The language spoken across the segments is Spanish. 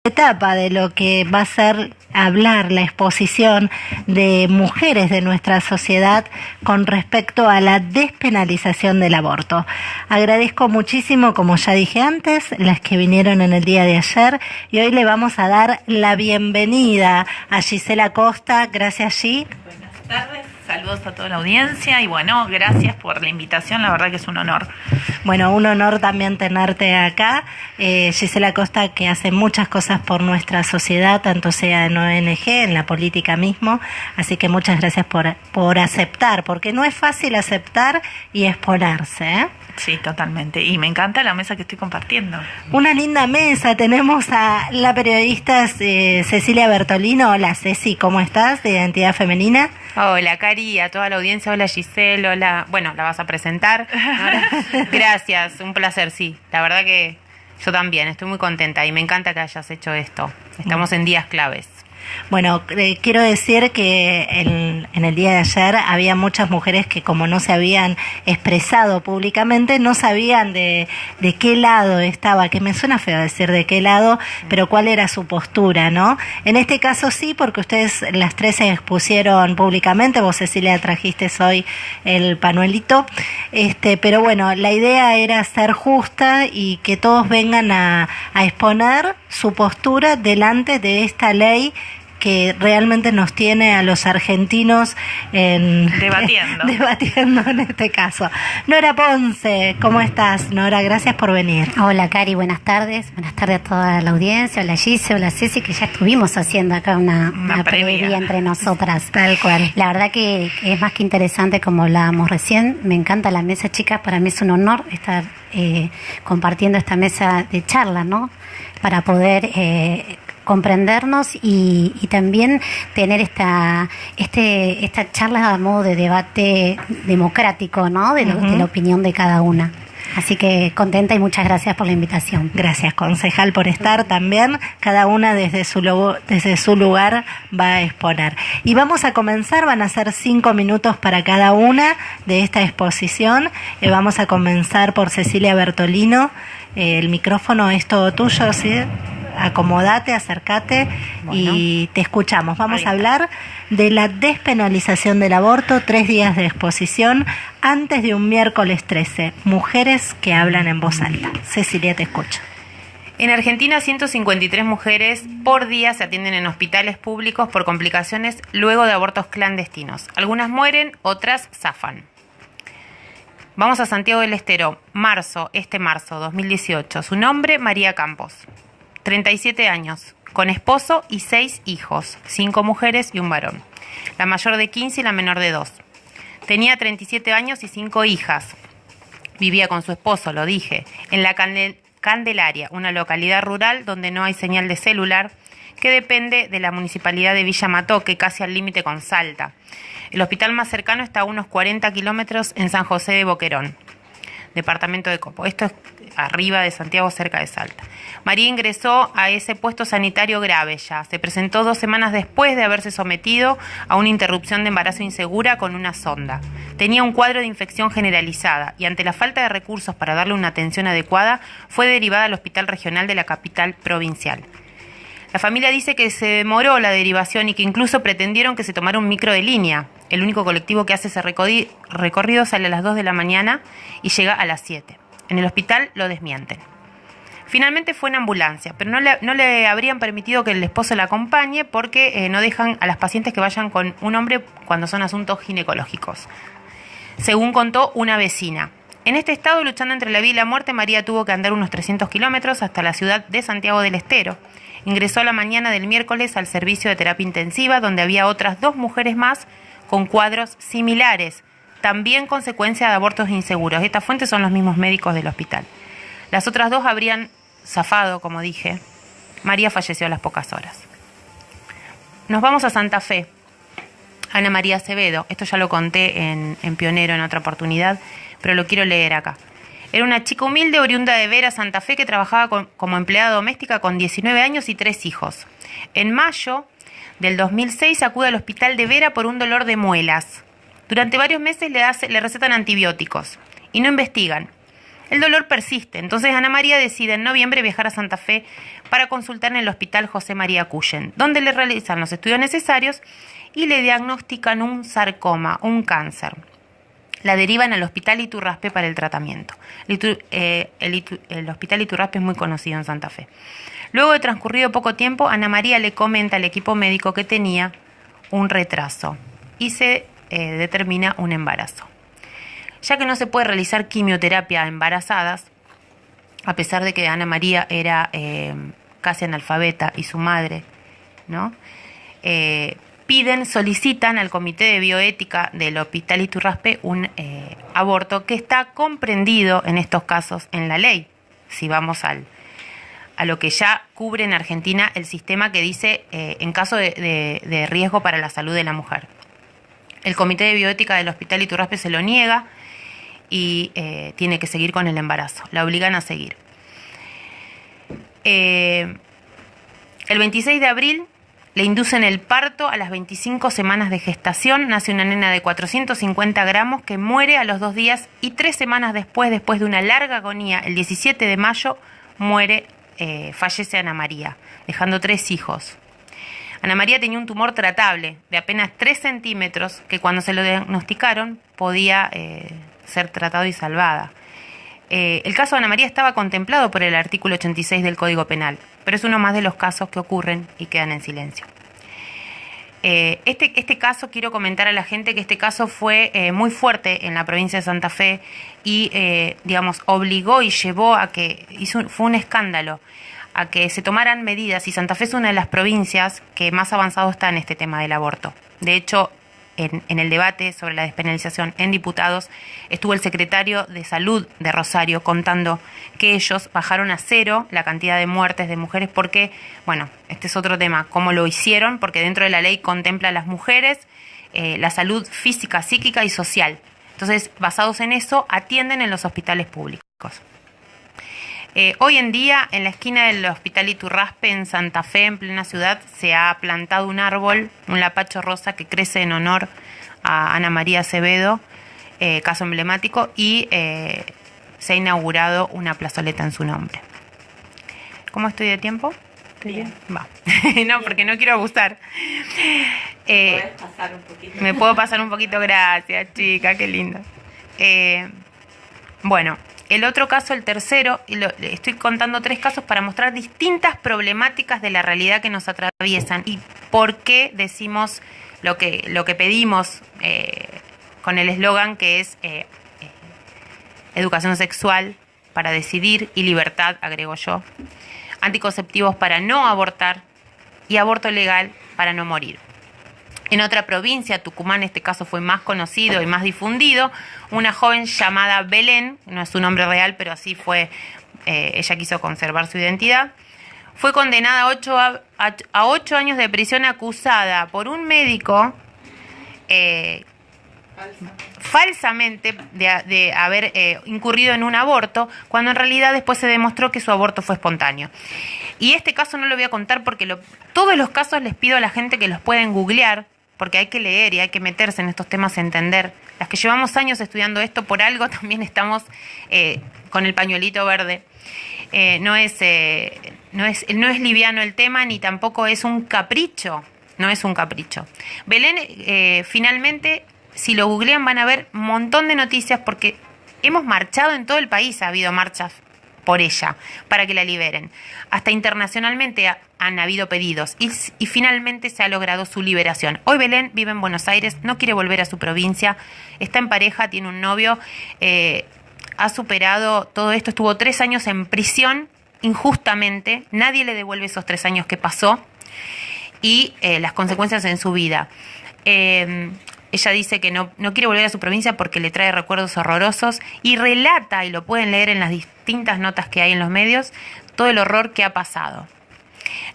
Etapa de lo que va a ser hablar la exposición de mujeres de nuestra sociedad con respecto a la despenalización del aborto. Agradezco muchísimo, como ya dije antes, las que vinieron en el día de ayer, y hoy le vamos a dar la bienvenida a Gisela Costa. Gracias, Gi. Buenas tardes, saludos a toda la audiencia y bueno, gracias por la invitación, la verdad que es un honor. Bueno, un honor también tenerte acá. Gisela Costa, que hace muchas cosas por nuestra sociedad, tanto sea en ONG, en la política mismo, así que muchas gracias por aceptar, porque no es fácil aceptar y exponerse, ¿eh? Sí, totalmente, y me encanta la mesa que estoy compartiendo. Una linda mesa, tenemos a la periodista Cecilia Bertolino. Hola Ceci, ¿cómo estás? De Identidad Femenina. Hola Cari, a toda la audiencia, hola Giselle, hola, bueno, la vas a presentar. Gracias, un placer, sí, la verdad que yo también, estoy muy contenta y me encanta que hayas hecho esto, estamos en días claves. Bueno, quiero decir que en el día de ayer había muchas mujeres que, como no se habían expresado públicamente, no sabían de qué lado estaba, que me suena feo decir de qué lado, pero cuál era su postura, ¿no? En este caso sí, porque ustedes las tres se expusieron públicamente. Vos, Cecilia, trajiste hoy el panuelito, pero bueno, la idea era ser justa y que todos vengan a exponer su postura delante de esta ley que realmente nos tiene a los argentinos debatiendo en este caso. Nora Ponce, ¿cómo estás? Nora, gracias por venir. Hola Cari, buenas tardes a toda la audiencia, hola Gise, hola Ceci, que ya estuvimos haciendo acá una previa entre nosotras. Tal cual. La verdad que es más que interesante, como hablábamos recién, me encanta la mesa, chicas, para mí es un honor estar compartiendo esta mesa de charla, ¿no? Para poder comprendernos y también tener esta charla a modo de debate democrático, ¿no? De la opinión de cada una. Así que contenta y muchas gracias por la invitación. Gracias, concejal, por estar también. Cada una desde su lugar va a exponer. Y vamos a comenzar, van a ser 5 minutos para cada una de esta exposición. Vamos a comenzar por Cecilia Bertolino. El micrófono es todo tuyo, ¿sí? Acomodate, acércate, bueno, y te escuchamos. Vamos a hablar de la despenalización del aborto, 3 días de exposición antes de un miércoles 13. Mujeres que hablan en voz alta. Cecilia, te escucho. En Argentina, 153 mujeres por día se atienden en hospitales públicos por complicaciones luego de abortos clandestinos. Algunas mueren, otras zafan. Vamos a Santiago del Estero, marzo 2018. Su nombre, María Campos. 37 años, con esposo y 6 hijos, 5 mujeres y un varón. La mayor de 15 y la menor de 2. Tenía 37 años y 5 hijas. Vivía con su esposo, lo dije, en la Candelaria, una localidad rural donde no hay señal de celular, que depende de la municipalidad de Villa Matoque, casi al límite con Salta. El hospital más cercano está a unos 40 kilómetros en San José de Boquerón, departamento de Copo. Esto es arriba de Santiago, cerca de Salta. María ingresó a ese puesto sanitario grave ya. Se presentó 2 semanas después de haberse sometido a una interrupción de embarazo insegura con una sonda. Tenía un cuadro de infección generalizada y ante la falta de recursos para darle una atención adecuada, fue derivada al hospital regional de la capital provincial. La familia dice que se demoró la derivación y que incluso pretendieron que se tomara un micro de línea. El único colectivo que hace ese recorrido sale a las 2 de la mañana y llega a las 7. En el hospital lo desmienten. Finalmente fue en ambulancia, pero no le habrían permitido que el esposo la acompañe porque no dejan a las pacientes que vayan con un hombre cuando son asuntos ginecológicos, según contó una vecina. En este estado, luchando entre la vida y la muerte, María tuvo que andar unos 300 kilómetros hasta la ciudad de Santiago del Estero. Ingresó a la mañana del miércoles al servicio de terapia intensiva, donde había otras 2 mujeres más con cuadros similares, también consecuencia de abortos inseguros. Estas fuentes son los mismos médicos del hospital. Las otras 2 habrían zafado, como dije. María falleció a las pocas horas. Nos vamos a Santa Fe. Ana María Acevedo. Esto ya lo conté en Pionero en otra oportunidad, pero lo quiero leer acá. Era una chica humilde oriunda de Vera, Santa Fe, que trabajaba como empleada doméstica con 19 años y 3 hijos. En mayo del 2006 acude al hospital de Vera por un dolor de muelas. Durante varios meses le recetan antibióticos y no investigan. El dolor persiste, entonces Ana María decide en noviembre viajar a Santa Fe para consultar en el Hospital José María Cullen, donde le realizan los estudios necesarios y le diagnostican un sarcoma, un cáncer. La derivan al Hospital Iturraspe para el tratamiento. El Hospital Iturraspe es muy conocido en Santa Fe. Luego de transcurrido poco tiempo, Ana María le comenta al equipo médico que tenía un retraso y se determina un embarazo. Ya que no se puede realizar quimioterapia a embarazadas, a pesar de que Ana María era casi analfabeta y su madre, ¿no? Solicitan al Comité de Bioética del Hospital Iturraspe un aborto que está comprendido en estos casos en la ley, si vamos a lo que ya cubre en Argentina el sistema que dice en caso de riesgo para la salud de la mujer. El Comité de Bioética del Hospital Iturraspe se lo niega y tiene que seguir con el embarazo, la obligan a seguir. El 26 de abril le inducen el parto a las 25 semanas de gestación, nace una nena de 450 gramos que muere a los 2 días y 3 semanas después de una larga agonía, el 17 de mayo, fallece Ana María, dejando 3 hijos. Ana María tenía un tumor tratable de apenas 3 centímetros que cuando se lo diagnosticaron podía ser tratado y salvada. El caso de Ana María estaba contemplado por el artículo 86 del Código Penal, pero es uno más de los casos que ocurren y quedan en silencio. Este caso, quiero comentar a la gente que este caso fue muy fuerte en la provincia de Santa Fe y, obligó y llevó a que, fue un escándalo, a que se tomaran medidas, y Santa Fe es una de las provincias que más avanzado está en este tema del aborto. De hecho, en el debate sobre la despenalización en diputados, estuvo el secretario de Salud de Rosario contando que ellos bajaron a 0 la cantidad de muertes de mujeres porque, este es otro tema, cómo lo hicieron, porque dentro de la ley contempla a las mujeres, la salud física, psíquica y social. Entonces, basados en eso, atienden en los hospitales públicos. Hoy en día, en la esquina del Hospital Iturraspe, en Santa Fe, en plena ciudad, se ha plantado un árbol, un lapacho rosa que crece en honor a Ana María Acevedo, caso emblemático, y se ha inaugurado una plazoleta en su nombre. ¿Cómo estoy de tiempo? ¿Estoy bien? Va. No, porque no quiero abusar. ¿Puedes pasar un poquito? Me puedo pasar un poquito, gracias, chica, qué lindo. El otro caso, el tercero, estoy contando 3 casos para mostrar distintas problemáticas de la realidad que nos atraviesan y por qué decimos lo que pedimos con el eslogan que es educación sexual para decidir y libertad, agrego yo, anticonceptivos para no abortar y aborto legal para no morir. En otra provincia, Tucumán, este caso fue más conocido y más difundido, una joven llamada Belén, no es su nombre real, pero así fue, ella quiso conservar su identidad, fue condenada a 8 años de prisión acusada por un médico falsamente de haber incurrido en un aborto, cuando en realidad después se demostró que su aborto fue espontáneo. Y este caso no lo voy a contar porque todos los casos les pido a la gente que los pueden googlear, porque hay que leer y hay que meterse en estos temas, entender. Las que llevamos años estudiando esto, por algo también estamos con el pañuelito verde. No es liviano el tema, ni tampoco es un capricho. No es un capricho. Belén, finalmente, si lo googlean van a ver un montón de noticias porque hemos marchado en todo el país, ha habido marchas por ella, para que la liberen. Hasta internacionalmente han habido pedidos y finalmente se ha logrado su liberación. Hoy Belén vive en Buenos Aires, no quiere volver a su provincia, está en pareja, tiene un novio, ha superado todo esto, estuvo 3 años en prisión injustamente, nadie le devuelve esos 3 años que pasó y las consecuencias en su vida. Ella dice que no quiere volver a su provincia porque le trae recuerdos horrorosos y relata, y lo pueden leer en las distintas notas que hay en los medios, todo el horror que ha pasado.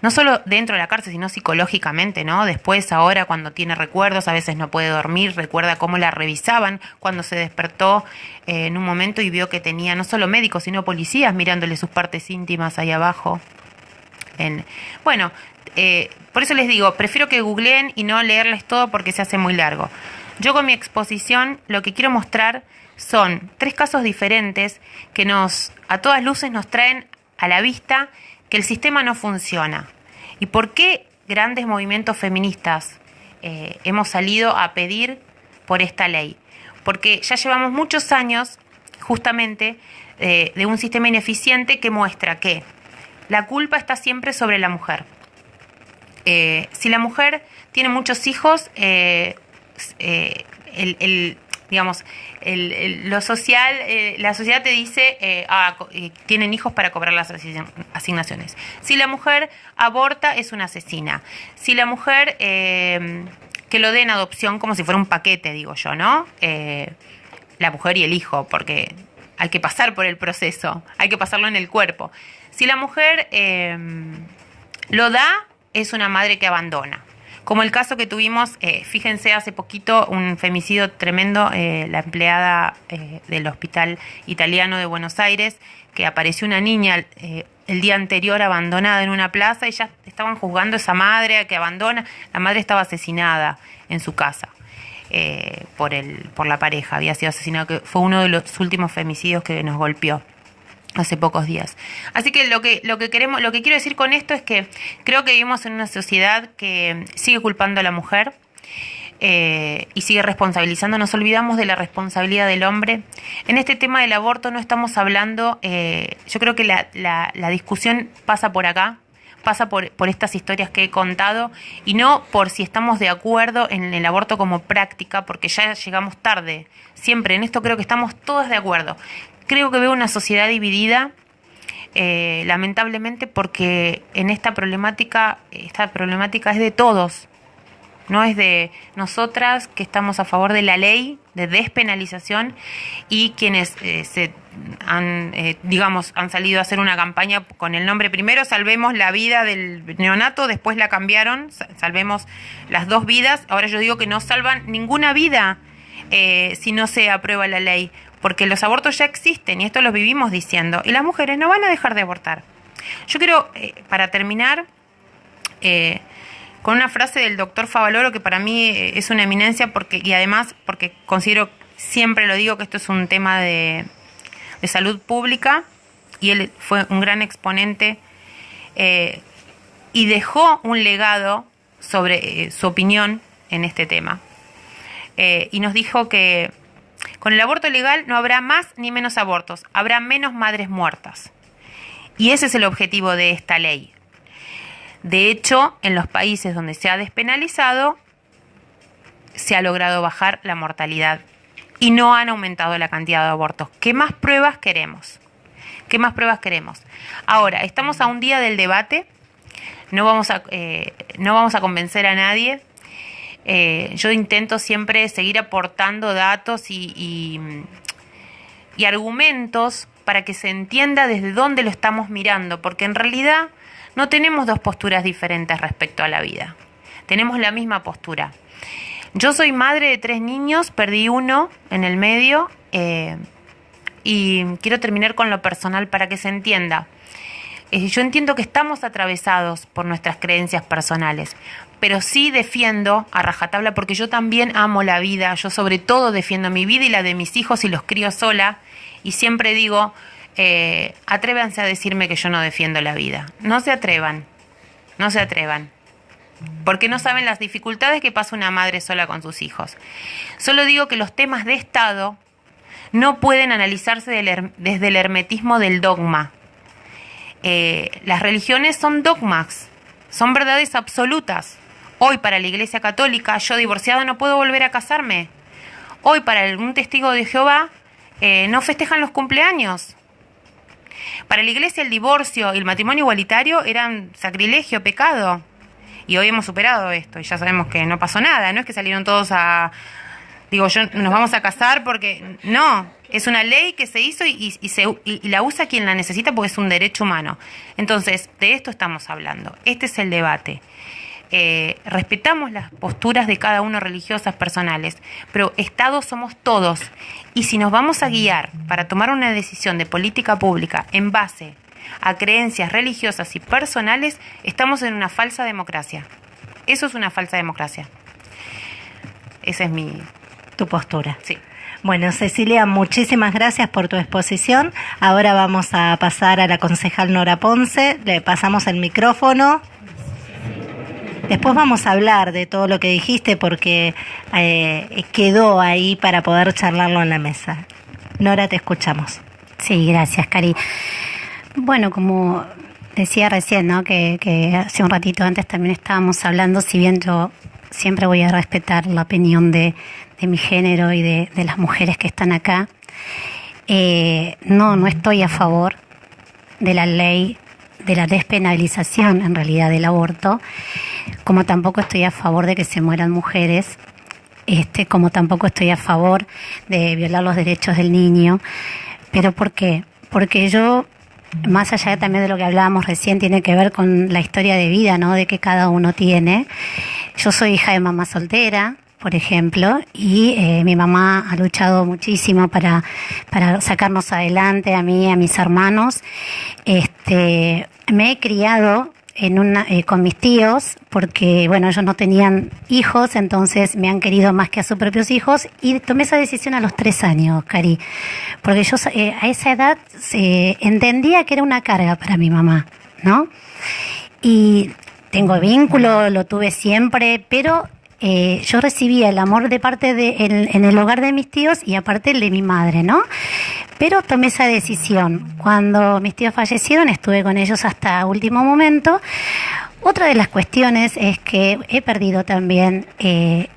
No solo dentro de la cárcel, sino psicológicamente, ¿no? Después, ahora, cuando tiene recuerdos, a veces no puede dormir, recuerda cómo la revisaban cuando se despertó en un momento y vio que tenía no solo médicos, sino policías mirándole sus partes íntimas ahí abajo. Por eso les digo, prefiero que googleen y no leerles todo porque se hace muy largo. Yo con mi exposición lo que quiero mostrar son 3 casos diferentes que a todas luces nos traen a la vista que el sistema no funciona. ¿Y por qué grandes movimientos feministas hemos salido a pedir por esta ley? Porque ya llevamos muchos años justamente de un sistema ineficiente que muestra que la culpa está siempre sobre la mujer. Si la mujer tiene muchos hijos, lo social, la sociedad te dice tienen hijos para cobrar las asignaciones. Si la mujer aborta, es una asesina. Si la mujer que lo dé en adopción como si fuera un paquete, digo yo, ¿no? La mujer y el hijo, porque hay que pasar por el proceso, hay que pasarlo en el cuerpo. Si la mujer lo da, es una madre que abandona. Como el caso que tuvimos, fíjense, hace poquito, un femicidio tremendo, la empleada del hospital italiano de Buenos Aires, que apareció una niña el día anterior abandonada en una plaza y ya estaban juzgando a esa madre que abandona. La madre estaba asesinada en su casa por la pareja, había sido asesinada, que fue uno de los últimos femicidios que nos golpeó hace pocos días. Así que lo que quiero decir con esto es que creo que vivimos en una sociedad que sigue culpando a la mujer y sigue responsabilizando. Nos olvidamos de la responsabilidad del hombre. En este tema del aborto no estamos hablando, yo creo que la discusión pasa por acá, pasa por estas historias que he contado y no por si estamos de acuerdo en el aborto como práctica, porque ya llegamos tarde. Siempre en esto creo que estamos todos de acuerdo. Creo que veo una sociedad dividida, lamentablemente, porque en esta problemática es de todos, no es de nosotras que estamos a favor de la ley de despenalización y quienes han salido a hacer una campaña con el nombre primero salvemos la vida del neonato, después la cambiaron, salvemos las 2 vidas. Ahora yo digo que no salvan ninguna vida si no se aprueba la ley, porque los abortos ya existen y esto lo vivimos diciendo, y las mujeres no van a dejar de abortar. Yo quiero, para terminar, con una frase del doctor Favaloro, que para mí es una eminencia, y además porque considero, siempre lo digo, que esto es un tema de salud pública, y él fue un gran exponente y dejó un legado sobre su opinión en este tema. Y nos dijo que con el aborto legal no habrá más ni menos abortos, habrá menos madres muertas. Y ese es el objetivo de esta ley. De hecho, en los países donde se ha despenalizado, se ha logrado bajar la mortalidad y no han aumentado la cantidad de abortos. ¿Qué más pruebas queremos? ¿Qué más pruebas queremos? Ahora, estamos a un día del debate, no vamos a convencer a nadie. Yo intento siempre seguir aportando datos y argumentos para que se entienda desde dónde lo estamos mirando, porque en realidad no tenemos 2 posturas diferentes respecto a la vida, tenemos la misma postura. Yo soy madre de 3 niños, perdí uno en el medio y quiero terminar con lo personal para que se entienda. Yo entiendo que estamos atravesados por nuestras creencias personales, pero sí defiendo a rajatabla, porque yo también amo la vida. Yo sobre todo defiendo mi vida y la de mis hijos y los crío sola, y siempre digo, atrévanse a decirme que yo no defiendo la vida. No se atrevan, porque no saben las dificultades que pasa una madre sola con sus hijos. Solo digo que los temas de Estado no pueden analizarse desde el hermetismo del dogma. Las religiones son dogmas, son verdades absolutas. Hoy para la Iglesia Católica, yo divorciada no puedo volver a casarme. Hoy para algún testigo de Jehová no festejan los cumpleaños. Para la Iglesia el divorcio y el matrimonio igualitario eran sacrilegio, pecado. Y hoy hemos superado esto y ya sabemos que no pasó nada. No es que salieron todos nos vamos a casar porque... No, es una ley que se hizo y la usa quien la necesita porque es un derecho humano. Entonces, de esto estamos hablando. Este es el debate. Respetamos las posturas de cada uno religiosas, personales, pero Estado somos todos. Y si nos vamos a guiar para tomar una decisión de política pública en base a creencias religiosas y personales, estamos en una falsa democracia. Eso es una falsa democracia. Esa es mi tu postura. Sí. Bueno, Cecilia, muchísimas gracias por tu exposición. Ahora vamos a pasar a la concejal Nora Ponce. Le pasamos el micrófono. Después vamos a hablar de todo lo que dijiste porque quedó ahí para poder charlarlo en la mesa. Nora, te escuchamos. Sí, gracias, Cari. Bueno, como decía recién, ¿no? que hace un ratito antes también estábamos hablando, si bien yo siempre voy a respetar la opinión de mi género y de las mujeres que están acá, no estoy a favor de la ley de la despenalización, en realidad, del aborto, como tampoco estoy a favor de que se mueran mujeres, como tampoco estoy a favor de violar los derechos del niño. ¿Pero por qué? Porque yo, más allá también de lo que hablábamos recién, tiene que ver con la historia de vida, ¿no? De que cada uno tiene. Yo soy hija de mamá soltera, por ejemplo, y mi mamá ha luchado muchísimo para sacarnos adelante, a mí y a mis hermanos. Me he criado con mis tíos, porque bueno, ellos no tenían hijos, entonces me han querido más que a sus propios hijos, y tomé esa decisión a los 3 años, Cari, porque yo a esa edad entendía que era una carga para mi mamá, ¿no? Y tengo vínculo, lo tuve siempre, pero yo recibía el amor de parte en el hogar de mis tíos y aparte el de mi madre, ¿no? Pero tomé esa decisión. Cuando mis tíos fallecieron, estuve con ellos hasta último momento. Otra de las cuestiones es que he perdido también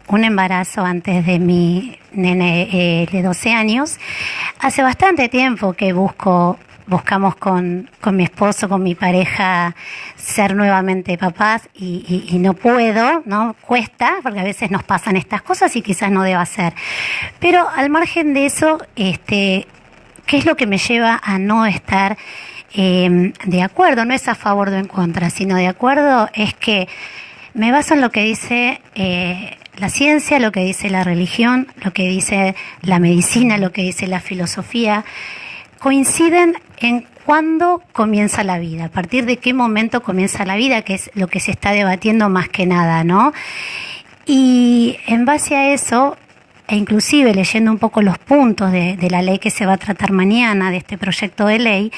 un embarazo antes de mi nene de 12 años. Hace bastante tiempo que buscamos con mi esposo, con mi pareja, ser nuevamente papás y no puedo, ¿no? Cuesta, porque a veces nos pasan estas cosas y quizás no deba ser. Pero al margen de eso, ¿qué es lo que me lleva a no estar de acuerdo? No es a favor o en contra, sino de acuerdo es que me baso en lo que dice la ciencia, lo que dice la religión, lo que dice la medicina, lo que dice la filosofía. Coinciden en cuándo comienza la vida, a partir de qué momento comienza la vida, que es lo que se está debatiendo más que nada, ¿no? Y en base a eso, e inclusive leyendo un poco los puntos de la ley que se va a tratar mañana, de este proyecto de ley,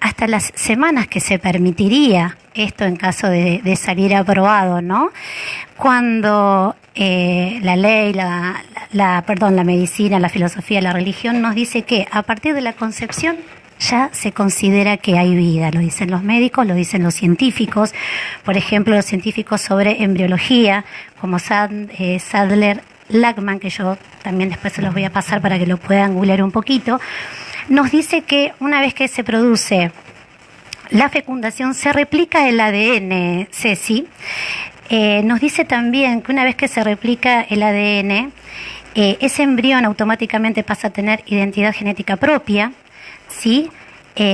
hasta las semanas que se permitiría esto en caso de salir aprobado, ¿no? Cuando la ley, la medicina, la filosofía, la religión nos dice que a partir de la concepción ya se considera que hay vida. Lo dicen los médicos, lo dicen los científicos. Por ejemplo, los científicos sobre embriología, como Sadler, Lackman, que yo también después se los voy a pasar para que lo puedan googlear un poquito, nos dice que una vez que se produce la fecundación se replica el ADN, Ceci. Nos dice también que una vez que se replica el ADN, ese embrión automáticamente pasa a tener identidad genética propia, ¿sí?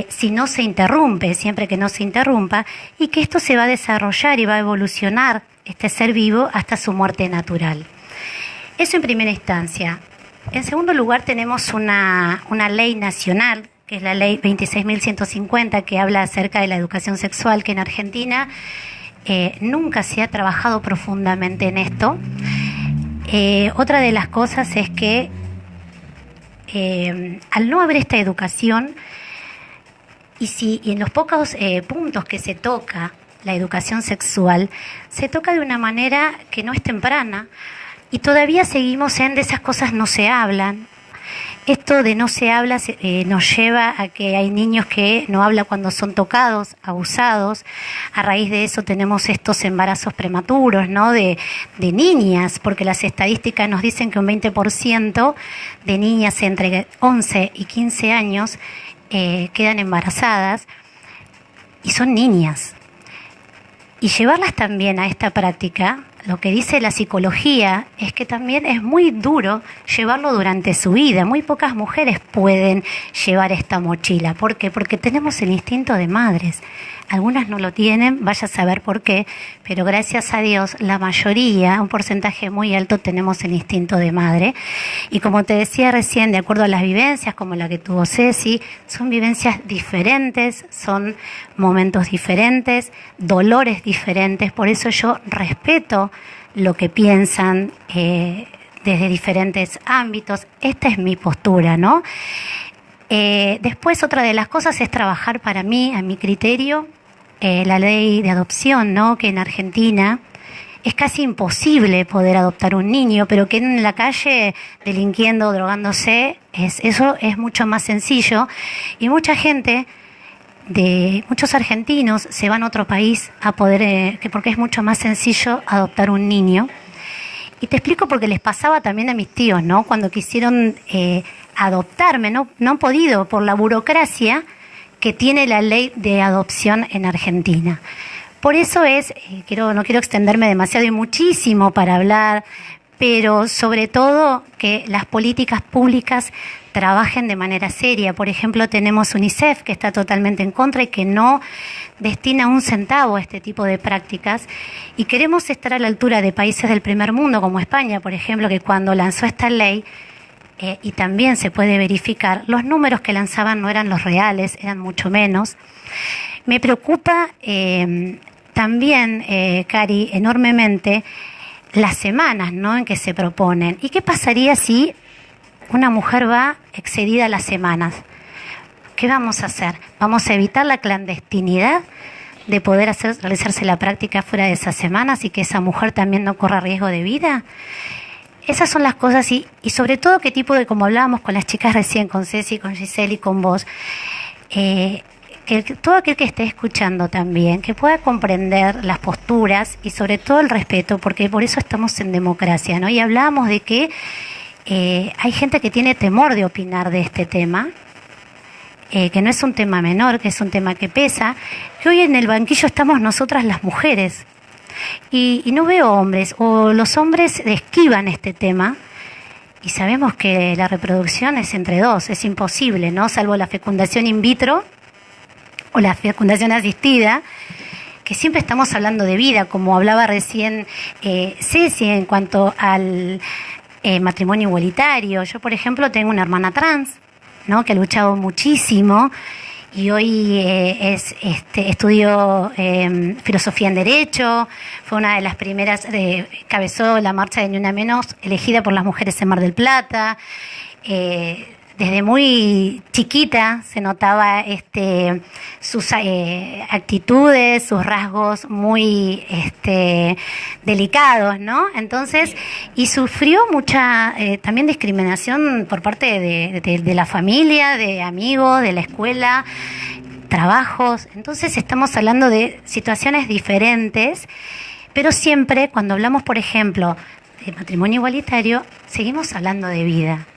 Si no se interrumpe, siempre que no se interrumpa, y que esto se va a desarrollar y va a evolucionar este ser vivo hasta su muerte natural. Eso en primera instancia. En segundo lugar, tenemos una ley nacional, que es la ley 26.150, que habla acerca de la educación sexual, que en Argentina nunca se ha trabajado profundamente en esto. Otra de las cosas es que al no haber esta educación, y en los pocos puntos que se toca la educación sexual, se toca de una manera que no es temprana, y todavía seguimos de esas cosas no se hablan. Esto de no se habla nos lleva a que hay niños que no hablan cuando son tocados, abusados. A raíz de eso tenemos estos embarazos prematuros, ¿no? De niñas, porque las estadísticas nos dicen que un 20% de niñas entre 11 y 15 años quedan embarazadas, y son niñas. Y llevarlas también a esta práctica, lo que dice la psicología es que también es muy duro llevarlo durante su vida. Muy pocas mujeres pueden llevar esta mochila. ¿Por qué? Porque tenemos el instinto de madres. Algunas no lo tienen, vaya a saber por qué, pero gracias a Dios la mayoría, un porcentaje muy alto, tenemos el instinto de madre. Y como te decía recién, de acuerdo a las vivencias como la que tuvo Ceci, son vivencias diferentes, son momentos diferentes, dolores diferentes. Por eso yo respeto lo que piensan desde diferentes ámbitos. Esta es mi postura, ¿no? Después, otra de las cosas es trabajar para mí, a mi criterio, la ley de adopción, ¿no? Que en Argentina es casi imposible poder adoptar un niño, pero que en la calle delinquiendo, drogándose, eso es mucho más sencillo. Y mucha gente, muchos argentinos, se van a otro país a poder, porque es mucho más sencillo adoptar un niño. Y te explico porque les pasaba también a mis tíos, ¿no? Cuando quisieron adoptarme, no han podido por la burocracia que tiene la ley de adopción en Argentina. Por eso no quiero extenderme demasiado y muchísimo para hablar, pero sobre todo que las políticas públicas trabajen de manera seria. Por ejemplo, tenemos UNICEF, que está totalmente en contra y que no destina un centavo a este tipo de prácticas. Y queremos estar a la altura de países del primer mundo, como España, por ejemplo, que cuando lanzó esta ley, y también se puede verificar, los números que lanzaban no eran los reales, eran mucho menos. Me preocupa también, Cari, enormemente las semanas, ¿no?, en que se proponen. ¿Y qué pasaría si una mujer va excedida las semanas? ¿Qué vamos a hacer? ¿Vamos a evitar la clandestinidad de poder realizarse la práctica fuera de esas semanas y que esa mujer también no corra riesgo de vida? Esas son las cosas y sobre todo qué tipo de, como hablábamos con las chicas recién, con Ceci, con Giselle y con vos, que todo aquel que esté escuchando también, que pueda comprender las posturas y sobre todo el respeto, porque por eso estamos en democracia, ¿no? Y hablábamos de que hay gente que tiene temor de opinar de este tema, que no es un tema menor, que es un tema que pesa, que hoy en el banquillo estamos nosotras las mujeres, y no veo hombres, o los hombres esquivan este tema, y sabemos que la reproducción es entre dos, es imposible, ¿no? Salvo la fecundación in vitro, o la fecundación asistida, que siempre estamos hablando de vida, como hablaba recién Ceci en cuanto al matrimonio igualitario. Yo, por ejemplo, tengo una hermana trans, ¿no?, que ha luchado muchísimo y hoy estudió filosofía en Derecho, fue una de las primeras, cabezó la marcha de Ni Una Menos, elegida por las mujeres en Mar del Plata. Desde muy chiquita se notaba sus actitudes, sus rasgos muy delicados, ¿no? Entonces, y sufrió mucha también discriminación por parte de la familia, de amigos, de la escuela, trabajos. Entonces estamos hablando de situaciones diferentes, pero siempre cuando hablamos, por ejemplo, de matrimonio igualitario, seguimos hablando de vida.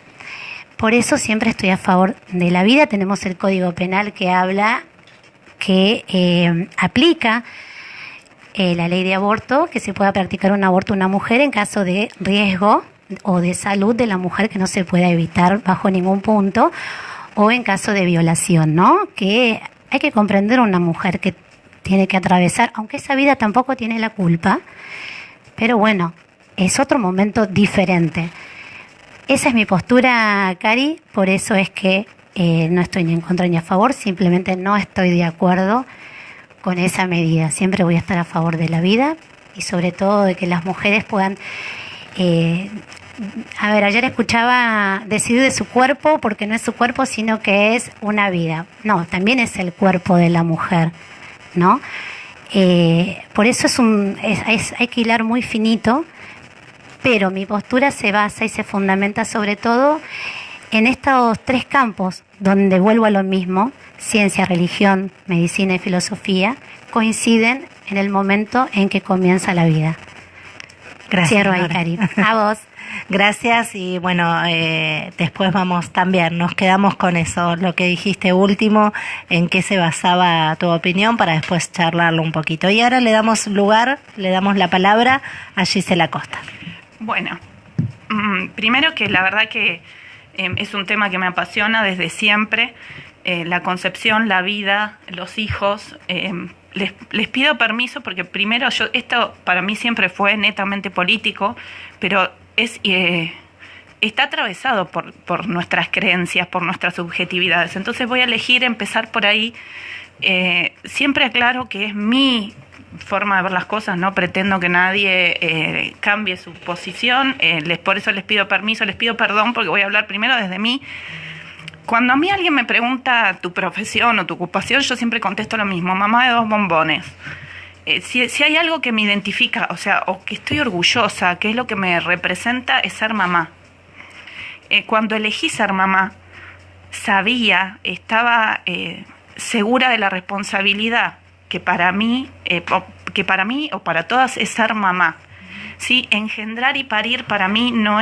Por eso siempre estoy a favor de la vida. Tenemos el Código Penal que habla, que aplica la ley de aborto, que se pueda practicar un aborto a una mujer en caso de riesgo o de salud de la mujer que no se pueda evitar bajo ningún punto, o en caso de violación, ¿no? Que hay que comprender a una mujer que tiene que atravesar, aunque esa vida tampoco tiene la culpa, pero bueno, es otro momento diferente. Esa es mi postura, Cari, por eso es que no estoy ni en contra ni a favor, simplemente no estoy de acuerdo con esa medida. Siempre voy a estar a favor de la vida y sobre todo de que las mujeres puedan... ayer escuchaba decidir de su cuerpo porque no es su cuerpo, sino que es una vida. No, también es el cuerpo de la mujer, ¿no? Por eso hay que hilar muy finito. Pero mi postura se basa y se fundamenta sobre todo en estos tres campos, donde vuelvo a lo mismo, ciencia, religión, medicina y filosofía, coinciden en el momento en que comienza la vida. Gracias. Cierro ahí, Cari. A vos. Gracias y bueno, después vamos también, nos quedamos con eso, lo que dijiste último, en qué se basaba tu opinión para después charlarlo un poquito. Y ahora le damos la palabra a Gisela Costa. Bueno, primero que la verdad que es un tema que me apasiona desde siempre, la concepción, la vida, los hijos. Les pido permiso porque primero esto para mí siempre fue netamente político, pero está atravesado por nuestras creencias, por nuestras subjetividades. Entonces voy a elegir empezar por ahí. Siempre aclaro que es mi forma de ver las cosas, no pretendo que nadie cambie su posición, por eso les pido permiso, les pido perdón, porque voy a hablar primero desde mí. Cuando a mí alguien me pregunta tu profesión o tu ocupación, yo siempre contesto lo mismo: mamá de 2 bombones. Si hay algo que me identifica, o sea, o que estoy orgullosa, que es lo que me representa, es ser mamá. Cuando elegí ser mamá, estaba segura de la responsabilidad que para mí o para todas es ser mamá. ¿Sí? Engendrar y parir para mí no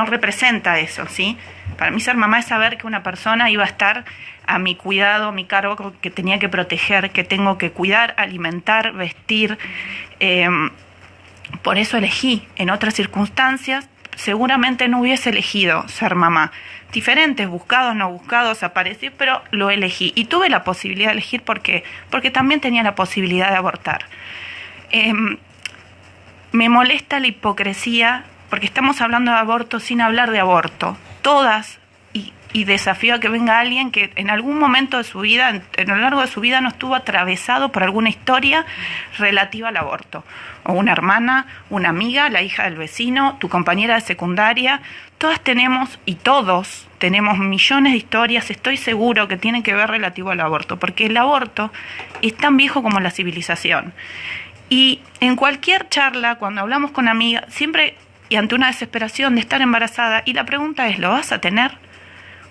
representa eso, ¿sí? Para mí ser mamá es saber que una persona iba a estar a mi cuidado, a mi cargo, que tenía que proteger, que tengo que cuidar, alimentar, vestir. Por eso elegí. En otras circunstancias seguramente no hubiese elegido ser mamá. Diferentes, buscados, no buscados, aparecí, pero lo elegí. Y tuve la posibilidad de elegir porque también tenía la posibilidad de abortar. Me molesta la hipocresía, porque estamos hablando de aborto sin hablar de aborto. Todas, y desafío a que venga alguien que en algún momento de su vida, a lo largo de su vida, no estuvo atravesado por alguna historia relativa al aborto. O una hermana, una amiga, la hija del vecino, tu compañera de secundaria. Todas tenemos, y todos tenemos millones de historias, estoy seguro, que tienen que ver relativo al aborto, porque el aborto es tan viejo como la civilización. Y en cualquier charla, cuando hablamos con amigas, siempre, y ante una desesperación de estar embarazada, y la pregunta es: ¿lo vas a tener?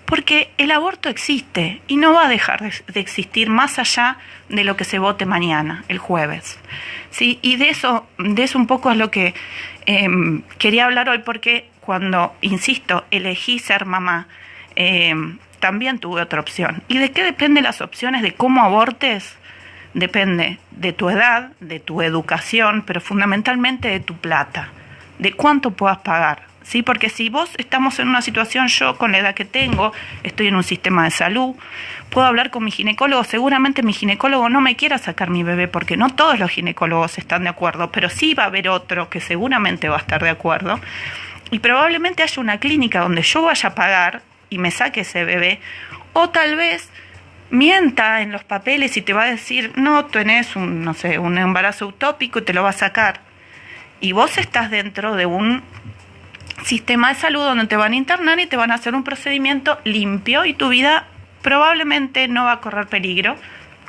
Porque el aborto existe y no va a dejar de existir más allá de lo que se vote mañana, el jueves. ¿Sí? Y de eso un poco es lo que quería hablar hoy, porque cuando, insisto, elegí ser mamá, también tuve otra opción. ¿Y de qué dependen las opciones de cómo abortes? Depende de tu edad, de tu educación, pero fundamentalmente de tu plata, de cuánto puedas pagar. ¿Sí? Porque si vos estamos en una situación, yo con la edad que tengo, estoy en un sistema de salud, puedo hablar con mi ginecólogo, seguramente mi ginecólogo no me quiera sacar mi bebé, porque no todos los ginecólogos están de acuerdo, pero sí va a haber otro que seguramente va a estar de acuerdo, y probablemente haya una clínica donde yo vaya a pagar y me saque ese bebé, o tal vez mienta en los papeles y te va a decir: no, tenés un embarazo utópico y te lo va a sacar. Y vos estás dentro de un sistema de salud donde te van a internar y te van a hacer un procedimiento limpio, y tu vida probablemente no va a correr peligro.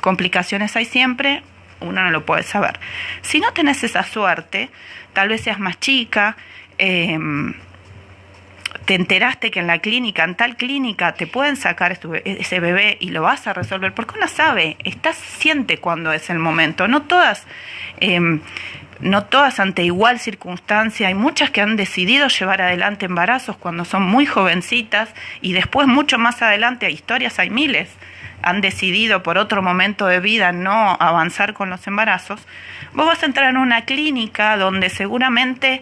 Complicaciones hay siempre, uno no lo puede saber. Si no tenés esa suerte, tal vez seas más chica, te enteraste que en la clínica, en tal clínica, te pueden sacar ese bebé y lo vas a resolver, porque uno sabe, siente cuando es el momento. No todas ante igual circunstancia. Hay muchas que han decidido llevar adelante embarazos cuando son muy jovencitas, y después, mucho más adelante, hay miles, han decidido por otro momento de vida no avanzar con los embarazos. Vos vas a entrar en una clínica donde seguramente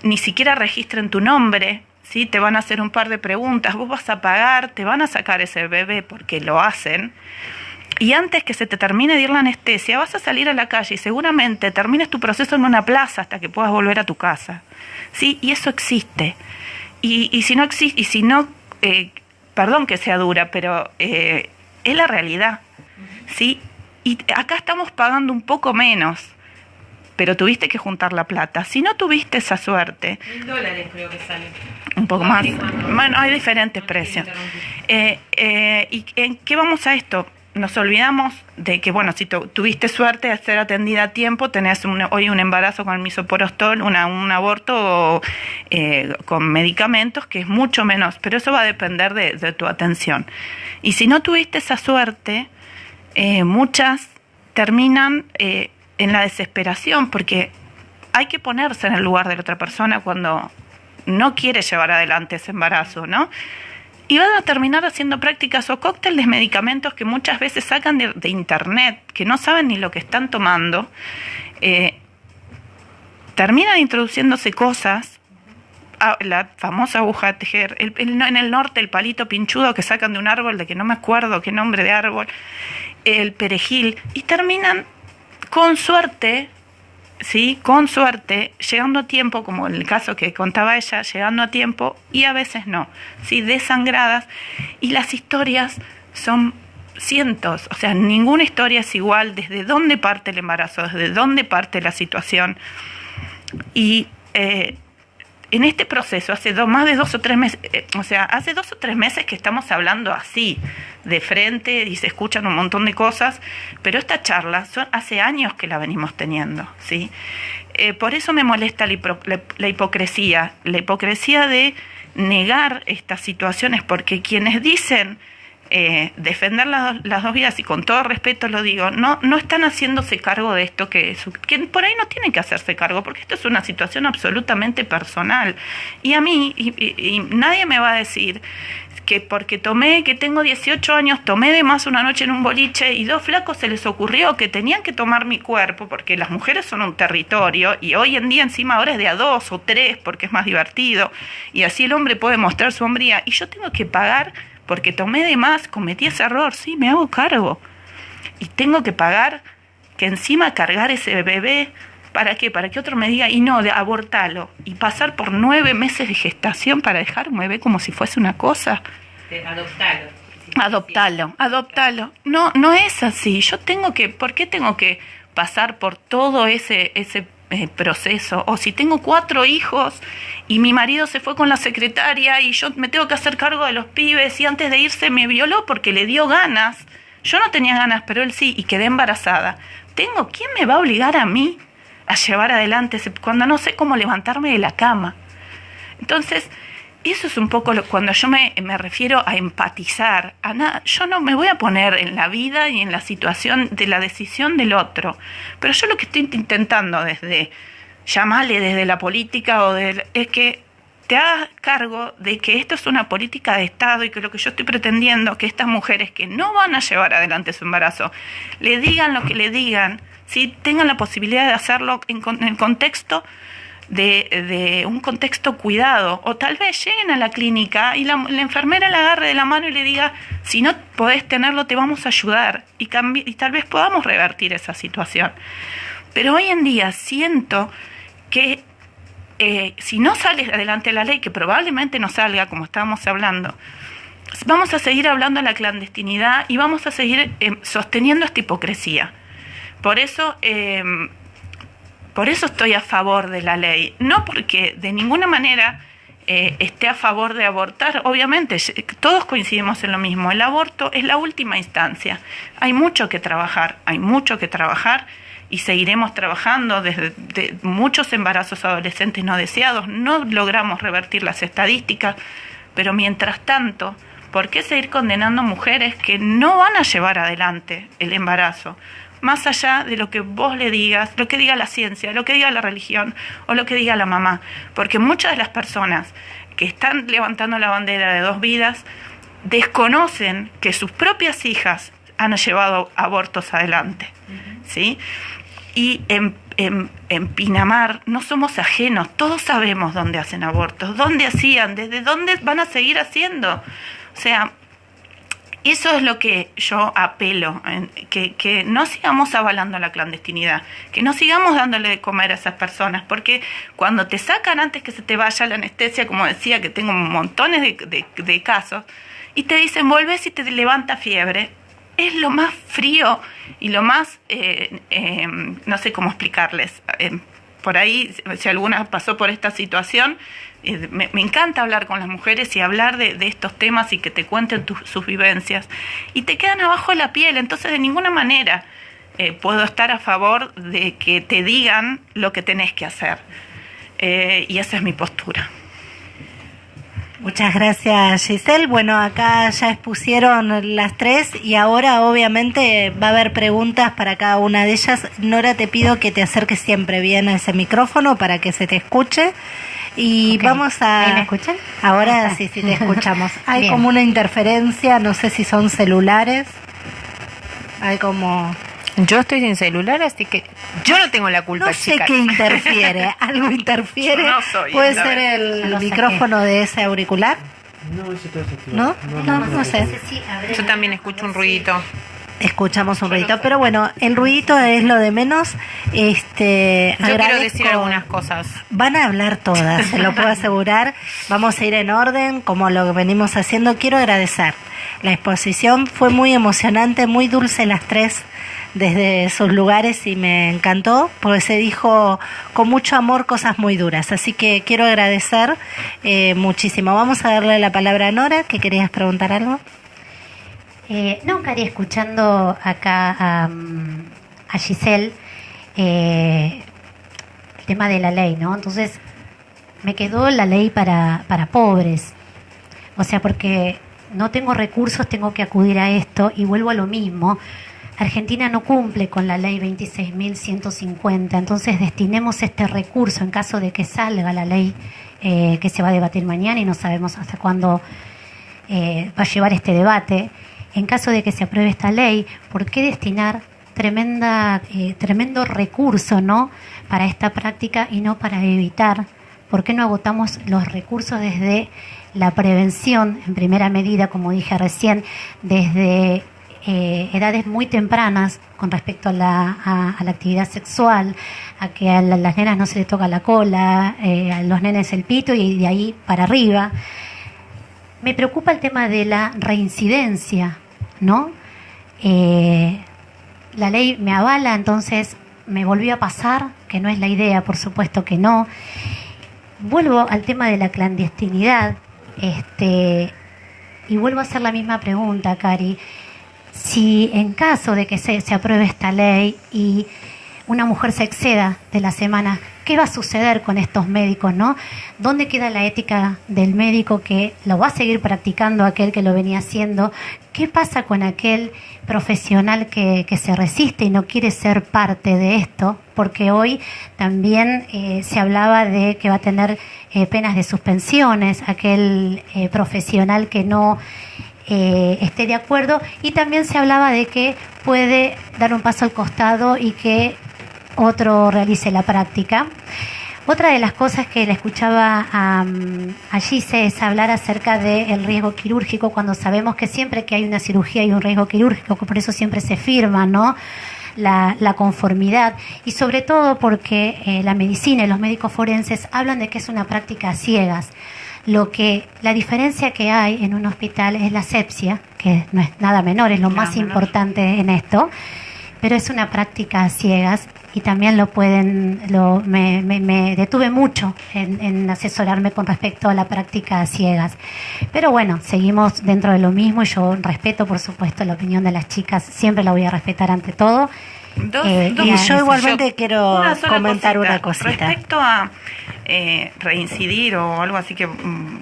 ni siquiera registren tu nombre, ¿sí? Te van a hacer un par de preguntas, vos vas a pagar, te van a sacar ese bebé porque lo hacen. Y antes que se te termine de ir la anestesia, vas a salir a la calle y seguramente termines tu proceso en una plaza hasta que puedas volver a tu casa. ¿Sí? Y eso existe. Y si no existe, perdón que sea dura, pero es la realidad. ¿Sí? Y acá estamos pagando un poco menos, pero tuviste que juntar la plata. Si no tuviste esa suerte... $1,000 creo que sale. Un poco más. Bueno, hay diferentes precios. ¿Y en qué vamos a esto? Nos olvidamos de que, bueno, si tuviste suerte de ser atendida a tiempo, tenés hoy un embarazo con el misoprostol, un aborto con medicamentos, que es mucho menos, pero eso va a depender de tu atención. Y si no tuviste esa suerte, muchas terminan en la desesperación, porque hay que ponerse en el lugar de la otra persona cuando no quiere llevar adelante ese embarazo, ¿no? Y van a terminar haciendo prácticas o cócteles de medicamentos que muchas veces sacan de internet, que no saben ni lo que están tomando. Terminan introduciéndose cosas, la famosa aguja de tejer, en el norte el palito pinchudo que sacan de un árbol, de que no me acuerdo qué nombre de árbol, el perejil, y terminan con suerte... Sí, con suerte, llegando a tiempo, como en el caso que contaba ella, llegando a tiempo, y a veces no, sí, desangradas, y las historias son cientos, o sea, ninguna historia es igual, desde dónde parte el embarazo, desde dónde parte la situación. Y en este proceso, hace más de 2 o 3 meses, hace 2 o 3 meses que estamos hablando así, de frente, y se escuchan un montón de cosas, pero esta charla hace años que la venimos teniendo, ¿sí? Por eso me molesta la hipocresía de negar estas situaciones, porque quienes dicen defender las dos vidas, y con todo respeto lo digo, no están haciéndose cargo de esto, que por ahí no tienen que hacerse cargo, porque esto es una situación absolutamente personal. Y a mí, y nadie me va a decir que porque que tengo 18 años, tomé de más una noche en un boliche y 2 flacos se les ocurrió que tenían que tomar mi cuerpo, porque las mujeres son un territorio, y hoy en día encima ahora es de a 2 o 3, porque es más divertido, y así el hombre puede mostrar su hombría, y yo tengo que pagar porque tomé de más, cometí ese error, sí, me hago cargo. Y tengo que pagar, que encima cargar ese bebé, ¿para qué? Para que otro me diga, y no, abortalo. Y pasar por 9 meses de gestación para dejar un bebé como si fuese una cosa. Adoptalo. No es así. ¿Por qué tengo que pasar por todo ese proceso? O si tengo 4 hijos y mi marido se fue con la secretaria y yo me tengo que hacer cargo de los pibes, y antes de irse me violó porque le dio ganas, yo no tenía ganas, pero él sí, y quedé embarazada. ¿Quién me va a obligar a mí a llevar adelante cuando no sé cómo levantarme de la cama? Entonces, eso es un poco cuando yo me refiero a empatizar. Yo no me voy a poner en la vida y en la situación de la decisión del otro, pero yo lo que estoy intentando desde la política es que te hagas cargo de que esto es una política de Estado, y que lo que yo estoy pretendiendo, que estas mujeres que no van a llevar adelante su embarazo, le digan lo que le digan, ¿sí? Tengan la posibilidad de hacerlo en el contexto de un contexto cuidado, o tal vez lleguen a la clínica y la enfermera la agarre de la mano y le diga, si no podés tenerlo te vamos a ayudar, y tal vez podamos revertir esa situación. Pero hoy en día siento que si no sale adelante la ley, que probablemente no salga como estábamos hablando, vamos a seguir hablando de la clandestinidad y vamos a seguir sosteniendo esta hipocresía. Por eso estoy a favor de la ley, no porque de ninguna manera esté a favor de abortar. Obviamente todos coincidimos en lo mismo, el aborto es la última instancia. Hay mucho que trabajar, y seguiremos trabajando desde muchos embarazos adolescentes no deseados. No logramos revertir las estadísticas, pero mientras tanto, ¿por qué seguir condenando mujeres que no van a llevar adelante el embarazo? Más allá de lo que vos le digas, lo que diga la ciencia, lo que diga la religión o lo que diga la mamá. Porque muchas de las personas que están levantando la bandera de 2 vidas desconocen que sus propias hijas han llevado abortos adelante, ¿sí? Y en Pinamar no somos ajenos, todos sabemos dónde hacen abortos, dónde hacían, desde dónde van a seguir haciendo. O sea, eso es lo que yo apelo, que no sigamos avalando la clandestinidad, que no sigamos dándole de comer a esas personas, porque cuando te sacan antes que se te vaya la anestesia, como decía, que tengo montones de casos, y te dicen, volvés y te levanta fiebre, es lo más frío y lo más, no sé cómo explicarles. Por ahí, si alguna pasó por esta situación, me encanta hablar con las mujeres y hablar de estos temas y que te cuenten sus vivencias. Y te quedan abajo de la piel, entonces de ninguna manera puedo estar a favor de que te digan lo que tenés que hacer. Y esa es mi postura. Muchas gracias, Giselle. Bueno, acá ya expusieron las 3 y ahora obviamente va a haber preguntas para cada una de ellas. Nora, te pido que te acerques siempre bien a ese micrófono para que se te escuche. Y okay. Vamos a... ¿Ahí me escuchan? Ahora sí te escuchamos. Hay Bien. como una interferencia, no sé si son celulares. Hay como... Yo estoy sin celular, así que yo no tengo la culpa, No sé chicas. qué interfiere, algo interfiere. Yo no soy, ¿Puede la ser verdad. el micrófono de ese auricular? No, ese está desactivado. ¿No? No sé. Yo también escucho un ruidito. escuchamos un ruidito, pero bueno, el ruidito es lo de menos. Yo quiero decir algunas cosas. Van a hablar todas, se lo puedo asegurar. Vamos a ir en orden, como lo venimos haciendo. Quiero agradecer. La exposición fue muy emocionante, muy dulce las tres, desde sus lugares, y me encantó, porque se dijo con mucho amor cosas muy duras. Así que quiero agradecer muchísimo. Vamos a darle la palabra a Nora, que querías preguntar algo. No, Cari, escuchando acá a Giselle, el tema de la ley, ¿no? Entonces, me quedó la ley para pobres. O sea, porque no tengo recursos, tengo que acudir a esto, y vuelvo a lo mismo. Argentina no cumple con la ley 26.150, entonces destinemos este recurso en caso de que salga la ley que se va a debatir mañana, y no sabemos hasta cuándo va a llevar este debate. En caso de que se apruebe esta ley, ¿por qué destinar tremendo recurso, ¿no?, para esta práctica y no para evitar? ¿Por qué no agotamos los recursos desde la prevención en primera medida, como dije recién, desde edades muy tempranas con respecto a la actividad sexual, a que a las nenas no se les toca la cola, a los nenes el pito, y de ahí para arriba? Me preocupa el tema de la reincidencia, ¿no? La ley me avala, entonces me volvió a pasar, que no es la idea, por supuesto que no. Vuelvo al tema de la clandestinidad, y vuelvo a hacer la misma pregunta, Cari. Si en caso de que se apruebe esta ley y una mujer se exceda de la semana, ¿qué va a suceder con estos médicos, no? ¿Dónde queda la ética del médico que lo va a seguir practicando aquel que lo venía haciendo? ¿Qué pasa con aquel profesional que se resiste y no quiere ser parte de esto? Porque hoy también se hablaba de que va a tener penas de suspensiones, aquel profesional que no esté de acuerdo, y también se hablaba de que puede dar un paso al costado y que otro realice la práctica. Otra de las cosas que le escuchaba a Gise es hablar acerca del riesgo quirúrgico, cuando sabemos que siempre que hay una cirugía hay un riesgo quirúrgico, por eso siempre se firma, ¿no?, la conformidad, y sobre todo porque la medicina y los médicos forenses hablan de que es una práctica a ciegas. La diferencia que hay en un hospital es la asepsia, que no es nada menor, es lo más importante en esto, pero es una práctica a ciegas, y también me detuve mucho en asesorarme con respecto a la práctica a ciegas. Pero bueno, seguimos dentro de lo mismo, y yo respeto, por supuesto, la opinión de las chicas, siempre la voy a respetar ante todo. Y yo igualmente quiero comentar una cosita. Respecto a reincidir o algo así que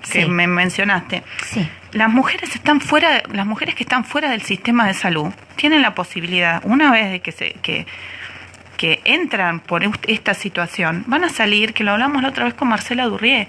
Sí. me mencionaste. Sí. Las mujeres que están fuera del sistema de salud tienen la posibilidad, una vez de que entran por esta situación, van a salir, que lo hablamos la otra vez con Marcela Durrié,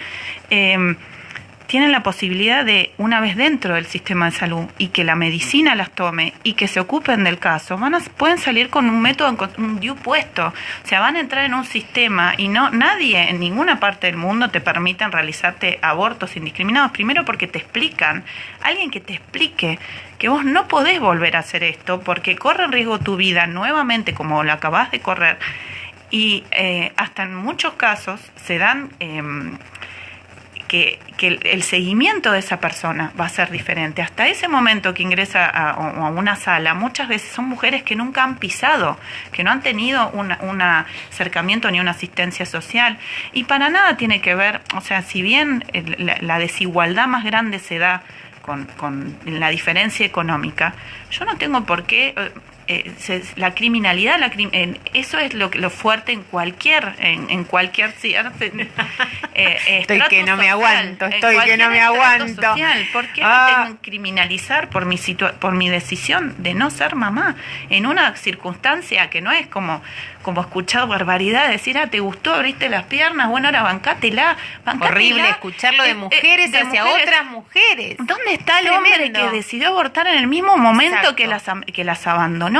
tienen la posibilidad de, una vez dentro del sistema de salud y que la medicina las tome y que se ocupen del caso, pueden salir con un método, un DIU puesto, o sea, van a entrar en un sistema, y nadie en ninguna parte del mundo te permiten realizarte abortos indiscriminados, primero porque te explican, alguien que te explique que vos no podés volver a hacer esto porque corre en riesgo tu vida nuevamente como lo acabás de correr, y hasta en muchos casos se dan que el seguimiento de esa persona va a ser diferente. Hasta ese momento que ingresa a una sala, muchas veces son mujeres que nunca han pisado, que no han tenido un acercamiento ni una asistencia social, y para nada tiene que ver, o sea, si bien la desigualdad más grande se da con la diferencia económica, yo no tengo por qué... la criminalidad, eso es lo fuerte en cualquier estoy que no me aguanto. ¿Por qué me tengo que criminalizar por mi decisión de no ser mamá en una circunstancia que no es como escuchar barbaridad, decir, te gustó, abriste las piernas, bueno, ahora bancátela. Horrible escucharlo de mujeres hacia otras mujeres. ¿Dónde está el hombre que decidió abortar en el mismo momento que las abandonó?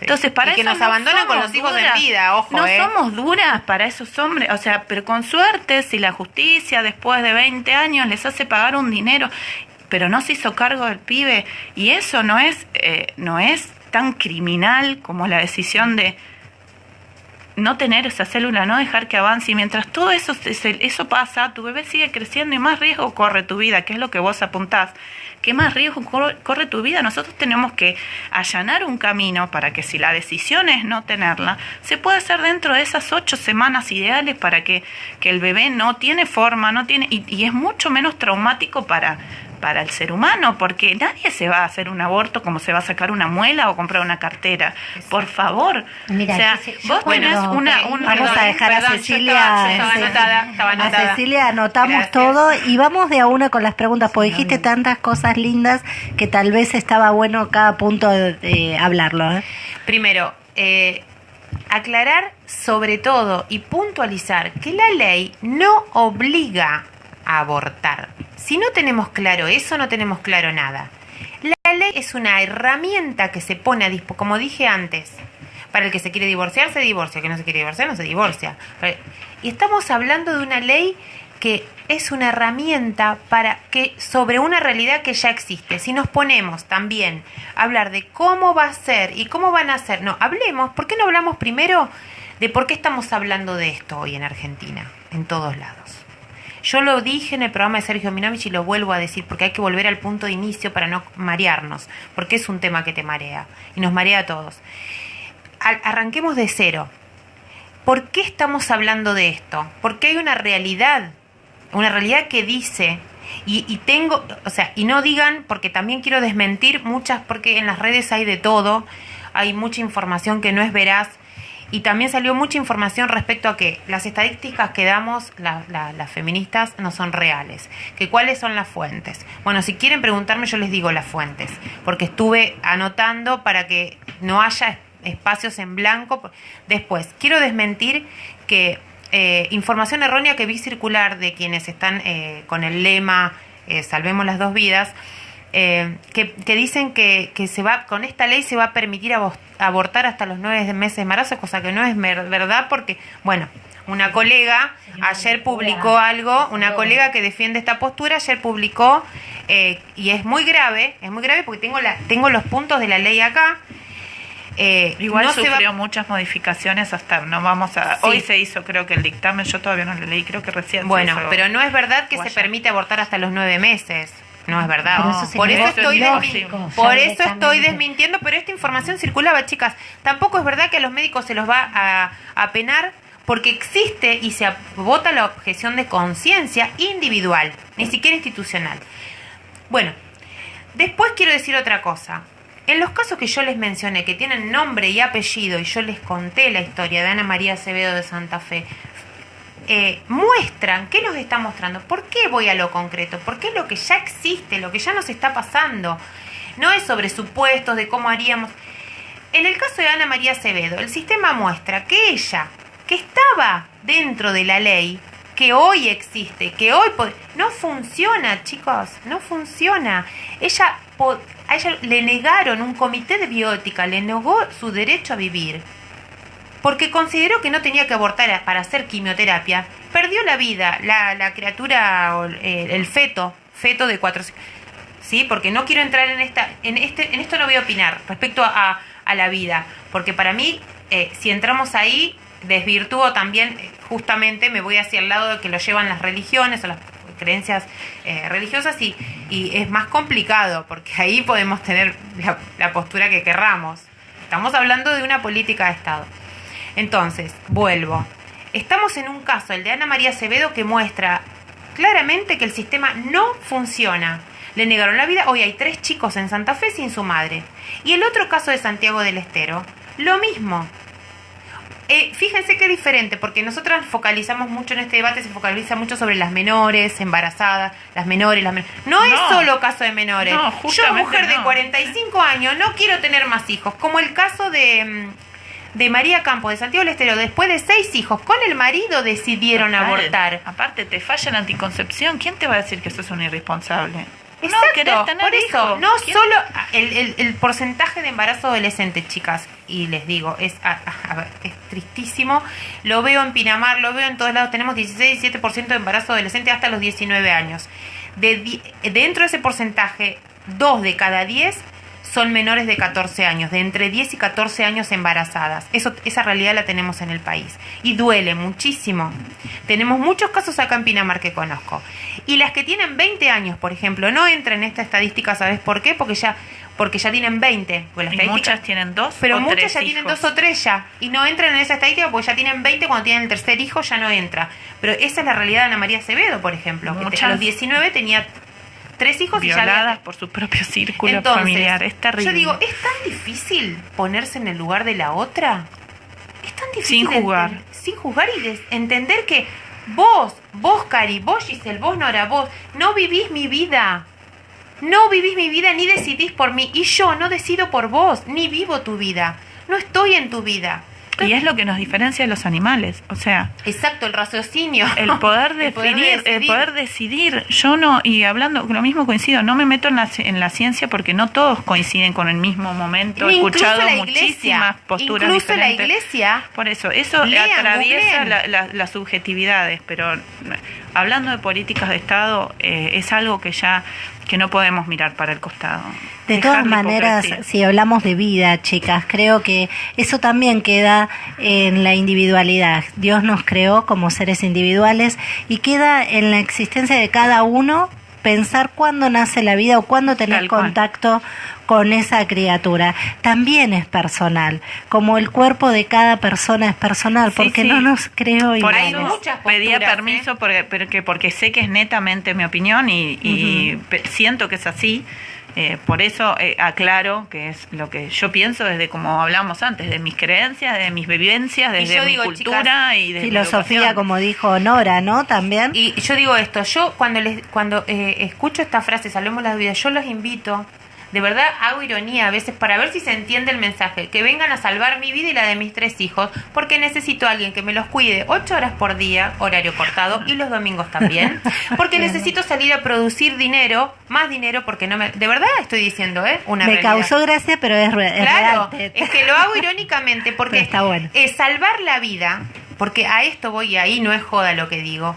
Entonces, para que eso nos abandonan con los hijos en vida, ojo. No somos duras para esos hombres, o sea, pero con suerte, si la justicia después de 20 años les hace pagar un dinero, pero no se hizo cargo del pibe, y eso no es tan criminal como la decisión de no tener esa célula, no dejar que avance, y mientras todo eso pasa, tu bebé sigue creciendo y más riesgo corre tu vida, que es lo que vos apuntás. ¿Qué más riesgo corre tu vida? Nosotros tenemos que allanar un camino para que, si la decisión es no tenerla, se pueda hacer dentro de esas 8 semanas ideales para que el bebé no tiene forma, no tiene y es mucho menos traumático para el ser humano, porque nadie se va a hacer un aborto como se va a sacar una muela o comprar una cartera. Por favor. Mira, o sea, vos tenés vamos a dejar a Cecilia. Estaba anotada. A Cecilia anotamos Gracias. todo y vamos de a una con las preguntas, porque dijiste tantas cosas lindas que tal vez estaba bueno cada punto de hablarlo. Primero, aclarar sobre todo y puntualizar que la ley no obliga a abortar. Si no tenemos claro eso, no tenemos claro nada. La ley es una herramienta que se pone a disposición, como dije antes. Para el que se quiere divorciar, se divorcia. El que no se quiere divorciar, no se divorcia. Y estamos hablando de una ley que es una herramienta sobre una realidad que ya existe. Si nos ponemos también a hablar de cómo va a ser y cómo van a ser, ¿por qué no hablamos primero de por qué estamos hablando de esto hoy en Argentina, en todos lados? Yo lo dije en el programa de Sergio Minovich y lo vuelvo a decir porque hay que volver al punto de inicio para no marearnos, porque es un tema que te marea y nos marea a todos. Arranquemos de cero. ¿Por qué estamos hablando de esto? Porque hay una realidad que dice, y no digan, porque también quiero desmentir muchas, porque en las redes hay de todo, hay mucha información que no es veraz. Y también salió mucha información respecto a que las estadísticas que damos las feministas no son reales. Que ¿cuáles son las fuentes? Bueno, si quieren preguntarme, yo les digo las fuentes, porque estuve anotando para que no haya espacios en blanco. Después, quiero desmentir que información errónea que vi circular de quienes están con el lema Salvemos las 2 vidas, que dicen que con esta ley se va a permitir abortar hasta los 9 meses de embarazo, cosa que no es verdad, porque, bueno, una colega ayer publicó algo, una colega que defiende esta postura ayer publicó, y es muy grave porque tengo los puntos de la ley acá. Igual no sufrió muchas modificaciones hasta Sí. Hoy se hizo, creo que el dictamen, yo todavía no lo leí, creo que recién Bueno, se hizo. pero no es verdad que se permite abortar hasta los 9 meses. No es verdad. Por eso estoy desmintiendo, pero esta información circulaba, chicas. Tampoco es verdad que a los médicos se los va a penar, porque existe y se vota la objeción de conciencia individual, ni siquiera institucional. Bueno, después quiero decir otra cosa. En los casos que yo les mencioné, que tienen nombre y apellido, y yo les conté la historia de Ana María Acevedo de Santa Fe, muestran, ¿qué nos está mostrando? ¿Por qué voy a lo concreto? Porque es lo que ya existe, lo que ya nos está pasando. No es sobre supuestos de cómo haríamos. En el caso de Ana María Acevedo, el sistema muestra que ella, que estaba dentro de la ley, que hoy existe, que hoy no funciona, chicos, no funciona. A ella le negaron, un comité de bioética le negó su derecho a vivir, porque consideró que no tenía que abortar para hacer quimioterapia. Perdió la vida, la criatura, el feto de 4. ¿Sí? Porque no quiero entrar en esto no voy a opinar respecto a la vida, porque para mí, si entramos ahí, desvirtúo también, justamente me voy hacia el lado de que lo llevan las religiones o las creencias religiosas, y es más complicado, porque ahí podemos tener la postura que querramos. Estamos hablando de una política de Estado. Entonces, vuelvo. Estamos en un caso, el de Ana María Acevedo, que muestra claramente que el sistema no funciona. Le negaron la vida. Hoy hay 3 chicos en Santa Fe sin su madre. Y el otro caso de Santiago del Estero, lo mismo. Fíjense qué diferente, porque nosotras focalizamos mucho en este debate, se focaliza mucho sobre las menores, embarazadas, las menores. No es solo caso de menores. Yo, mujer de 45 años, no quiero tener más hijos, como el caso de María Campos, de Santiago del Estero. Después de 6 hijos con el marido decidieron abortar. Aparte, te falla la anticoncepción. ¿Quién te va a decir que sos un irresponsable? Exacto, no querés tener por eso, hijos. no solo el porcentaje de embarazo adolescente, chicas, y les digo, es tristísimo. Lo veo en Pinamar, lo veo en todos lados. Tenemos 16-17% de embarazo adolescente hasta los 19 años. Dentro de ese porcentaje, 2 de cada 10 son menores de 14 años, de entre 10 y 14 años embarazadas. Esa realidad la tenemos en el país. Y duele muchísimo. Tenemos muchos casos acá en Pinamar que conozco. Y las que tienen 20 años, por ejemplo, no entran en esta estadística, ¿sabes por qué? Porque ya tienen 20. Pues y muchas tienen 2 pero o muchas 3 ya hijos. tienen 2 o 3 ya. Y no entran en esa estadística porque ya tienen 20, cuando tienen el tercer hijo ya no entra. Pero esa es la realidad de Ana María Acevedo, por ejemplo. Que a los 19 tenía 3 hijos y ya violadas por su propio círculo Entonces, familiar. Es terrible. Yo digo, ¿es tan difícil ponerse en el lugar de la otra? Es tan difícil sin juzgar y entender que vos, Cari, vos, Giselle, vos, Nora, vos, no vivís mi vida. No vivís mi vida ni decidís por mí. Y yo no decido por vos, ni vivo tu vida. No estoy en tu vida. Y es lo que nos diferencia de los animales, o sea... Exacto, el raciocinio. El poder definir, el poder decidir. Yo no, y hablando, lo mismo coincido, no me meto en la ciencia porque no todos coinciden con el mismo momento. He escuchado muchísimas posturas incluso diferentes. La iglesia. Por eso atraviesa las subjetividades, pero hablando de políticas de Estado, es algo que no podemos mirar para el costado. De todas maneras, si hablamos de vida, chicas, creo que eso también queda en la individualidad. Dios nos creó como seres individuales y queda en la existencia de cada uno pensar cuándo nace la vida o cuándo tener contacto con esa criatura. También es personal, como el cuerpo de cada persona es personal, porque no nos creo iguales. Por eso pedía permiso porque sé que es netamente mi opinión y siento que es así. Por eso aclaro que es lo que yo pienso desde como hablábamos antes, de mis creencias, de mis vivencias, desde mi cultura, chicas, y de filosofía, como dijo Nora, ¿no? También. Y yo digo esto, yo cuando escucho estas frases, hablemos de la vida, yo los invito, de verdad hago ironía a veces para ver si se entiende el mensaje, que vengan a salvar mi vida y la de mis 3 hijos, porque necesito a alguien que me los cuide 8 horas por día, horario cortado, y los domingos también, porque necesito salir a producir dinero, más dinero, porque de verdad estoy diciendo, una me realidad. Causó gracia, pero es claro, real. Es que lo hago irónicamente, porque está bueno. Salvar la vida, porque a esto voy y ahí no es joda lo que digo,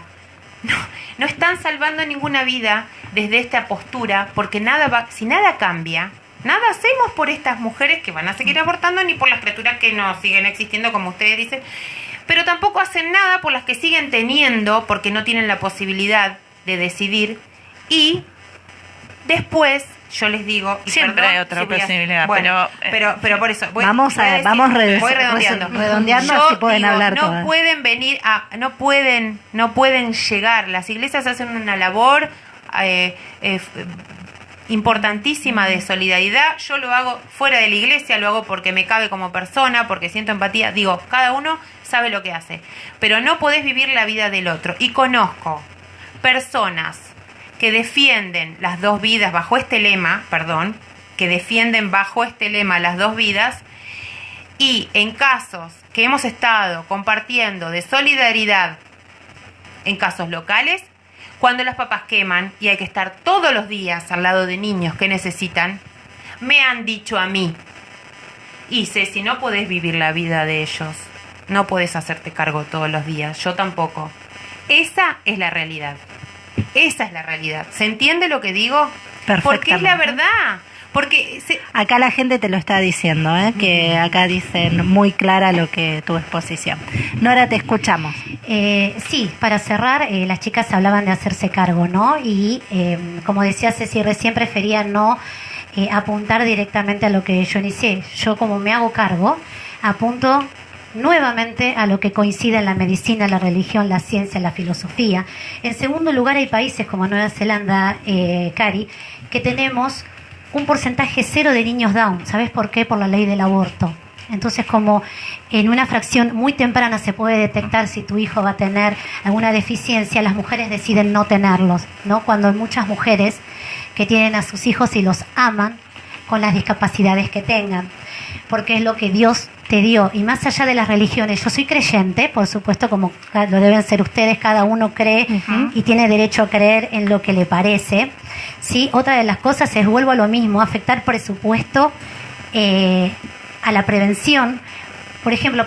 no están salvando ninguna vida desde esta postura, porque si nada cambia, nada hacemos por estas mujeres que van a seguir abortando, ni por las criaturas que no siguen existiendo, como ustedes dicen, pero tampoco hacen nada por las que siguen teniendo, porque no tienen la posibilidad de decidir, y después yo les digo, y siempre hay otra posibilidad, pero por eso vamos redondeando, yo así pueden digo, hablar no todas. Pueden venir no pueden llegar. Las iglesias hacen una labor importantísima de solidaridad. Yo lo hago fuera de la iglesia, lo hago porque me cabe como persona, porque siento empatía. Digo, cada uno sabe lo que hace, pero no podés vivir la vida del otro. Y conozco personas que defienden las 2 vidas bajo este lema, las 2 vidas, y en casos que hemos estado compartiendo de solidaridad en casos locales, cuando las papas queman y hay que estar todos los días al lado de niños que necesitan, me han dicho a mí, y Ceci, no podés vivir la vida de ellos, no podés hacerte cargo todos los días, yo tampoco. Esa es la realidad. Esa es la realidad. ¿Se entiende lo que digo? Porque es la verdad. Porque acá la gente te lo está diciendo, que acá dicen muy clara lo que tu exposición. Nora, te escuchamos. Sí, para cerrar, las chicas hablaban de hacerse cargo, ¿no? Y como decía Ceci recién, prefería no apuntar directamente a lo que yo inicié. Yo, como me hago cargo, apunto nuevamente a lo que coincide en la medicina, la religión, la ciencia, la filosofía. En segundo lugar, hay países como Nueva Zelanda, Cari, que tenemos un porcentaje 0 de niños Down. ¿Sabes por qué? Por la ley del aborto. Entonces, como en una fracción muy temprana se puede detectar si tu hijo va a tener alguna deficiencia, las mujeres deciden no tenerlos, ¿no? Cuando hay muchas mujeres que tienen a sus hijos y los aman con las discapacidades que tengan, porque es lo que Dios te dio. Y más allá de las religiones, yo soy creyente, por supuesto, como lo deben ser ustedes, cada uno cree y tiene derecho a creer en lo que le parece. Sí, otra de las cosas es, vuelvo a lo mismo, afectar presupuesto a la prevención, por ejemplo,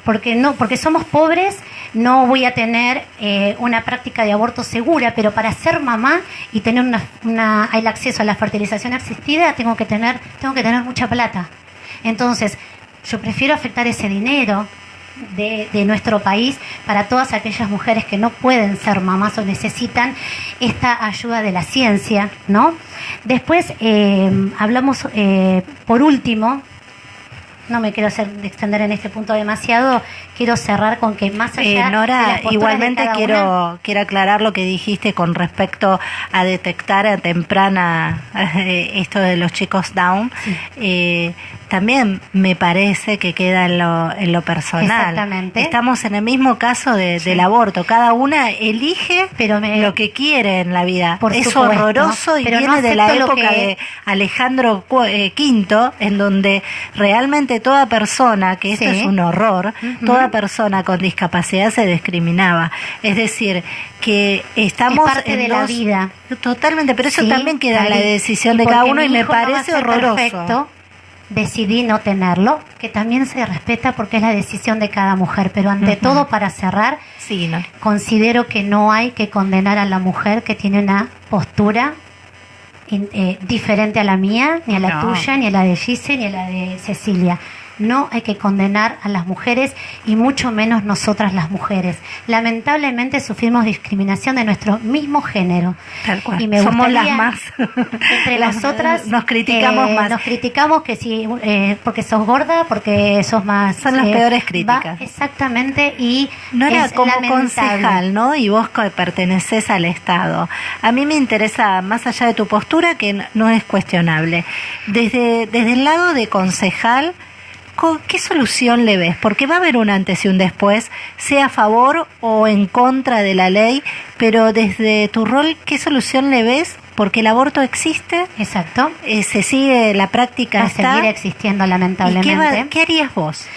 porque somos pobres, no voy a tener una práctica de aborto segura, pero para ser mamá y tener el acceso a la fertilización asistida tengo que tener mucha plata. Entonces, yo prefiero afectar ese dinero de nuestro país para todas aquellas mujeres que no pueden ser mamás o necesitan esta ayuda de la ciencia, ¿no? Después hablamos, por último, no me quiero extender en este punto demasiado, quiero cerrar con que más allá Nora, de las posturas igualmente de cada quiero aclarar lo que dijiste con respecto a detectar a temprana esto de los chicos Down. Sí. También me parece que queda en lo personal. Exactamente. Estamos en el mismo caso del aborto. Cada una elige lo que quiere en la vida. Es supuesto, horroroso y viene de la época de Alejandro V, en donde realmente toda persona, que esto es un horror, toda persona con discapacidad se discriminaba. Es decir, que estamos es parte de la vida. Totalmente, pero eso también queda en la decisión de cada uno y me parece horroroso. Perfecto. Decidí no tenerlo, que también se respeta porque es la decisión de cada mujer, pero ante todo, para cerrar, considero que no hay que condenar a la mujer que tiene una postura diferente a la mía, ni a la tuya, ni a la de Gise, ni a la de Cecilia. No hay que condenar a las mujeres y mucho menos nosotras las mujeres. Lamentablemente sufrimos discriminación de nuestro mismo género. Tal cual. Y me somos gustaría, las más. entre las otras, nos criticamos más. Nos criticamos que si porque sos gorda, porque sos más. Son las peores críticas. Exactamente, y no era como lamentable. Concejal, ¿no? Y vos pertenecés al Estado. A mí me interesa, más allá de tu postura, que no es cuestionable. Desde el lado de concejal, ¿qué solución le ves? Porque va a haber un antes y un después, sea a favor o en contra de la ley, pero desde tu rol, ¿qué solución le ves? Porque el aborto existe. Exacto. Se sigue, la práctica va está. a seguir existiendo, lamentablemente. ¿Y qué harías vos?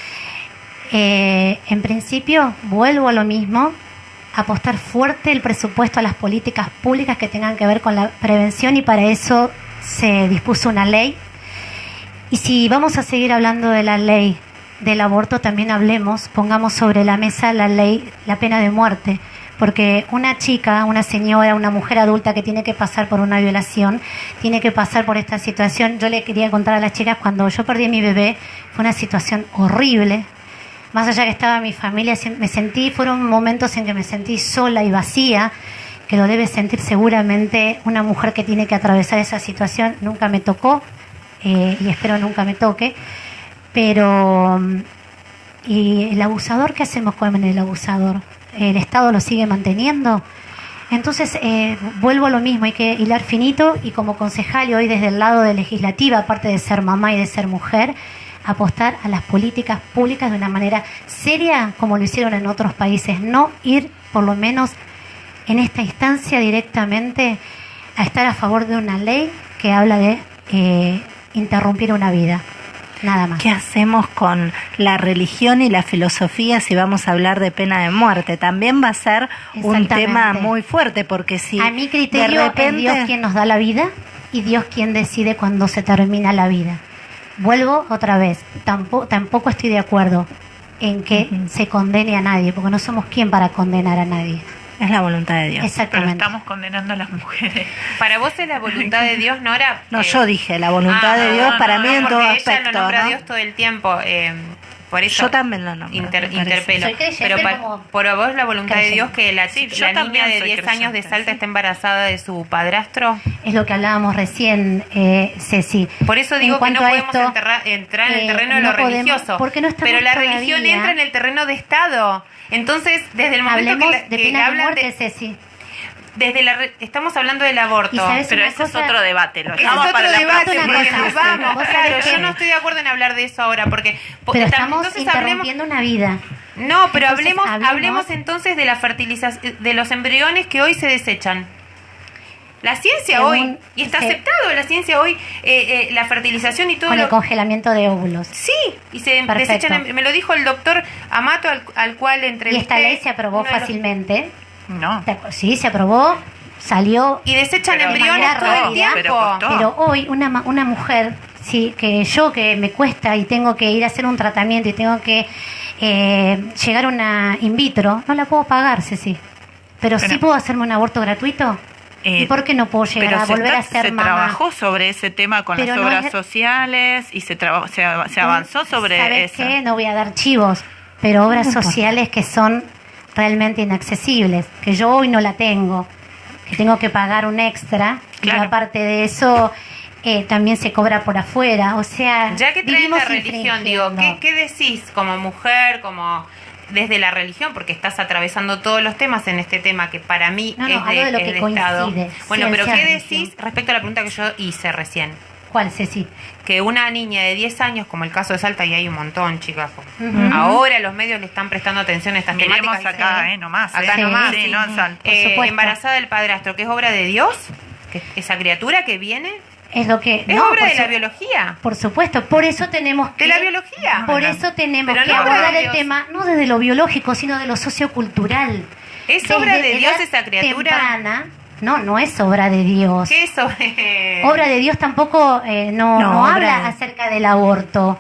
En principio, vuelvo a lo mismo, apostar fuerte el presupuesto a las políticas públicas que tengan que ver con la prevención, y para eso se dispuso una ley. Y si vamos a seguir hablando de la ley del aborto, también pongamos sobre la mesa la pena de muerte, porque una chica, una señora, una mujer adulta que tiene que pasar por una violación, tiene que pasar por esta situación. Yo le quería contar a las chicas, cuando yo perdí a mi bebé, fue una situación horrible. Más allá que estaba mi familia, fueron momentos en que me sentí sola y vacía, que lo debe sentir seguramente una mujer que tiene que atravesar esa situación. Nunca me tocó. Y espero nunca me toque, pero ¿y el abusador? ¿Qué hacemos con el abusador? ¿El Estado lo sigue manteniendo? Entonces vuelvo a lo mismo, hay que hilar finito, y como concejal y hoy desde el lado de legislativa, aparte de ser mamá y de ser mujer, apostar a las políticas públicas de una manera seria, como lo hicieron en otros países, no ir por lo menos en esta instancia directamente a estar a favor de una ley que habla de interrumpir una vida, nada más. ¿Qué hacemos con la religión y la filosofía si vamos a hablar de pena de muerte? También va a ser un tema muy fuerte, porque si a mi criterio de repente, es Dios quien nos da la vida y Dios quien decide cuándo se termina la vida. Vuelvo otra vez, tampoco estoy de acuerdo en que se condene a nadie, porque no somos quien para condenar a nadie. Es la voluntad de Dios. Exactamente. Pero estamos condenando a las mujeres. ¿Para vos es la voluntad de Dios, Nora? No, yo dije la voluntad de Dios para mí en todo aspecto. Ella lo nombra a Dios todo el tiempo. Por eso yo también lo nombro. Interpelo. Pero por vos la voluntad de Dios que la niña de 10 años de Salta está embarazada de su padrastro. Es lo que hablábamos recién, Ceci. Por eso digo que no podemos entrar en el terreno de lo religioso. Pero la religión entra en el terreno de Estado. Entonces, desde el momento que hablan de Ceci. Estamos hablando del aborto, pero ese es otro debate. Ese es otro debate, claro, yo no estoy de acuerdo en hablar de eso ahora, porque pero estamos interrumpiendo una vida. No, pero hablemos entonces de la fertilización, de los embriones que hoy se desechan. La ciencia hoy, y está aceptado la ciencia hoy, la fertilización y todo. Con el congelamiento de óvulos. Sí, y se desechan, me lo dijo el doctor Amato, al cual entrevisté. Y esta ley se aprobó fácilmente. No. Sí, se aprobó, salió. Y desechan embriones todo el tiempo. Pero hoy una mujer, sí, que me cuesta y tengo que ir a hacer un tratamiento y tengo que llegar a una in vitro, no la puedo pagar, Ceci. Pero sí puedo hacerme un aborto gratuito. ¿Y por qué no puedo llegar a volver a ser mamá? Se trabajó sobre ese tema con las obras sociales y se avanzó sobre ¿sabes eso. qué? No voy a dar chivos, pero obras sociales que son realmente inaccesibles, que yo hoy no la tengo, que tengo que pagar un extra, Claro. y aparte de eso también se cobra por afuera, o sea, Ya que traes vivimos la religión, digo, infringiendo. ¿qué decís como mujer, como desde la religión? Porque estás atravesando todos los temas en este tema que para mí No, es hablo de lo es que de Estado. coincide, Bueno, pero ciencia, ¿qué religión. decís respecto a la pregunta que yo hice recién? ¿Cuál, Ceci? Que una niña de 10 años, como el caso de Salta, y hay un montón, chicas, Ujú. ahora los medios le están prestando atención a estas Miremos temáticas. acá, nomás. Acá Sí, nomás. Sí, no en Salta. Por supuesto. Embarazada del padrastro, que es obra de Dios, que esa criatura que viene, Es lo que... es no, obra por de la su- biología. Por supuesto, por eso tenemos que... De la biología. Por eso tenemos Pero que no obra de abordar el Dios. tema, no desde lo biológico, sino de lo sociocultural. ¿Es obra Desde de Dios edad esa criatura? temprana. No, no es obra de Dios. ¿Qué es Obra de Dios tampoco no obra habla de- acerca del aborto.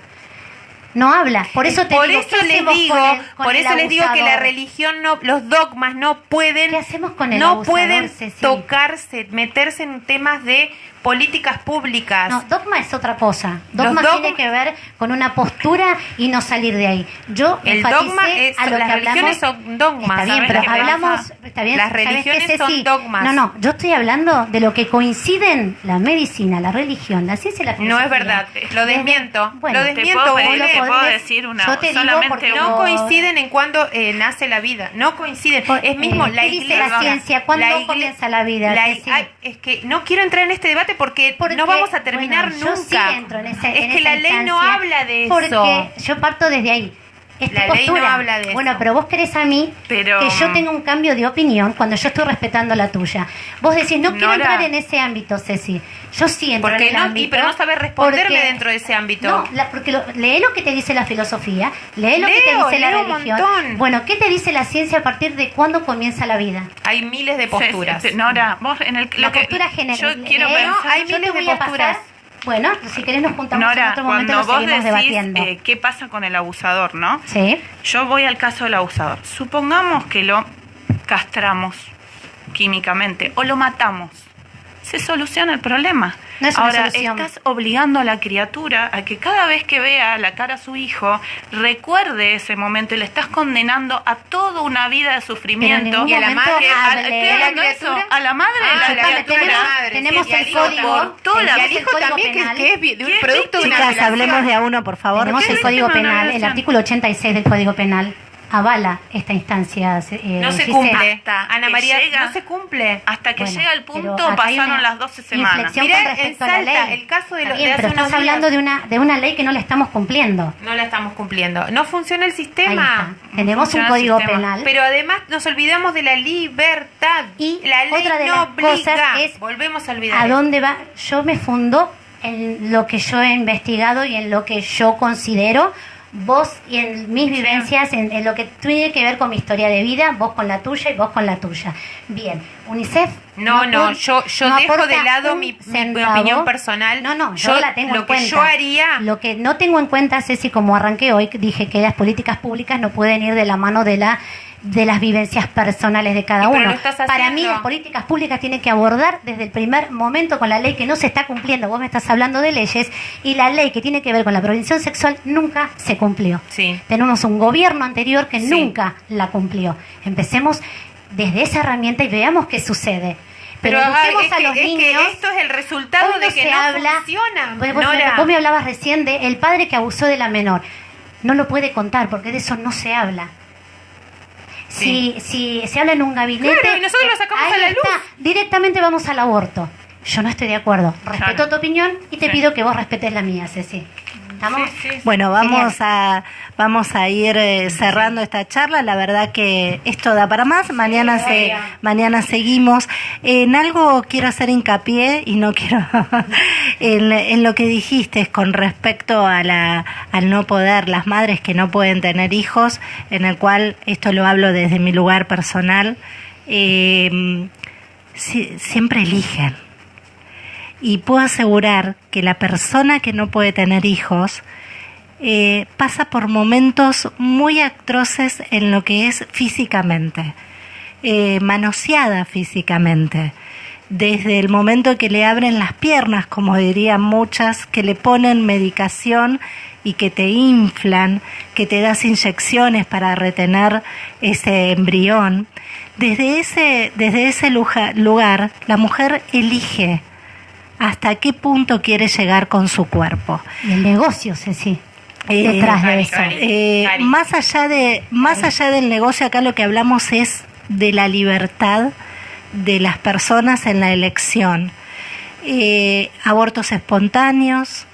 No habla. Por eso te por digo, eso ¿qué les hacemos digo, con el por eso les digo que la abusador? religión no, los dogmas no pueden, ¿Qué hacemos con el no abusador, pueden Ceci? tocarse, meterse en temas de políticas públicas. No, dogma es otra cosa. Los Dogma dogma- tiene que ver con una postura y no salir de ahí. Yo El enfaticé dogma es, a lo las que religiones hablamos. son dogmas. Está bien, ¿sabes pero lo que hablamos, pasa? está bien, Las ¿sabes qué, religiones son Ceci? dogmas. No, yo estoy hablando de lo que coinciden la medicina, la religión, la ciencia y la filosofía. No es verdad, lo desmiento. Bueno, Lo Te desmiento, puedo, Belén. pedir- te Vos puedo podés- decir una, yo te digo solamente porque una. No Pero- coinciden en cuando nace la vida, no coinciden. Es mismo la ¿qué dice iglesia. la ciencia? ¿Cuándo la comienza la vida, Ceci? Es que no quiero entrar en este debate porque Porque, no vamos a terminar bueno, yo nunca. sí entro en ese- es en que esa la ley no instancia, habla de porque eso. yo parto desde ahí. Es tu La ley no postura. habla de eso. Bueno, pero vos querés a mí Pero- que yo tenga un cambio de opinión cuando yo estoy respetando la tuya. Vos decís, no quiero Nora. entrar en ese ámbito, Ceci. Yo sí entro Porque en el no, ámbito. pero no sabes responderme porque- dentro de ese ámbito. No, porque lee lo que te dice la filosofía, lee lo que te Leo, dice la leo un religión. montón. Bueno, ¿qué te dice la ciencia a partir de cuándo comienza la vida? Hay miles de posturas. Nora, vos en el La lo que postura general. yo quiero pensar. hay yo te miles de voy a posturas. pasar. Bueno, si querés nos juntamos en Nora, otro momento y cuando lo vos seguimos decís debatiendo. qué pasa con el abusador, ¿no? Sí. Yo voy al caso del abusador. Supongamos que lo castramos químicamente o lo matamos. Se soluciona el problema. No es una Ahora, solución. estás obligando a la criatura a que cada vez que vea la cara a su hijo, recuerde ese momento y le estás condenando a toda una vida de sufrimiento. Pero en ningún Y a la momento madre, hable. estoy hablando de eso, a la madre de la la criatura. criatura. Tenemos Sí, y al el hijo código. por toda la- y al tenemos hijo el código también penal. que es ¿Qué es producto de una Chicas, relación. hablemos de a uno, por favor. Tenemos ¿Qué el es Código una Penal, el relación? artículo 86 del Código Penal avala esta instancia. No se Gisela. cumple. Hasta Ana que María, llega- no se cumple. Hasta que Bueno, llega el pero punto, acá hay pasaron una las 12 semanas. inflexión Mirá, con en respecto a la Salta, ley. el caso de Está lo- bien, de pero hace estás unos días. hablando de una ley que no la estamos cumpliendo. No la estamos cumpliendo. No funciona el Ahí sistema. está. Tenemos un funciona el Código sistema. Penal. Pero además nos olvidamos de la libertad. Y la ley otra de no las obliga. cosas es Volvemos a olvidar. ¿A eso. dónde va? Yo me fundo en lo que yo he investigado y en lo que yo considero, vos y en mis vivencias, en lo que tiene que ver con mi historia de vida, vos con la tuya y vos con la tuya. Bien, UNICEF... No, yo no dejo aporta de lado un mi centavo. opinión personal. No, yo la tengo lo en que cuenta. yo haría. Lo que no tengo en cuenta, Ceci, como arranqué hoy, dije que las políticas públicas no pueden ir de la mano de las vivencias personales de cada Pero uno. lo estás Para haciendo. mí las políticas públicas tienen que abordar desde el primer momento con la ley que no se está cumpliendo. Vos me estás hablando de leyes y la ley que tiene que ver con la prevención sexual nunca se cumplió. Sí. Tenemos un gobierno anterior que Sí. nunca la cumplió. Empecemos desde esa herramienta y veamos qué sucede. Pero eduquemos es a que, los es que niños. esto es el resultado Hoy de que se no habla, funciona. Vos me hablabas recién de el padre que abusó de la menor. No lo puede contar porque de eso no se habla. Sí. Si se habla en un gabinete, Claro, y nosotros lo sacamos ahí a la está. luz. Directamente vamos al aborto. Yo no estoy de acuerdo. Respeto Claro. tu opinión y te Sí. pido que vos respetes la mía, Ceci. ¿Estamos? Sí, sí. Bueno, Genial. vamos a ir cerrando esta charla. La verdad que esto da para más. Mañana seguimos. En algo quiero hacer hincapié y no quiero en lo que dijiste con respecto a al no poder, las madres que no pueden tener hijos, en el cual esto lo hablo desde mi lugar personal. Siempre eligen. Y puedo asegurar que la persona que no puede tener hijos pasa por momentos muy atroces en lo que es físicamente, manoseada físicamente. Desde el momento que le abren las piernas, como dirían muchas, que le ponen medicación y que te inflan, que te das inyecciones para retener ese embrión. Desde ese lugar, la mujer elige hasta qué punto quiere llegar con su cuerpo. Y el negocio, Ceci, detrás de eso. Más allá del negocio, acá lo que hablamos es de la libertad de las personas en la elección. Abortos espontáneos,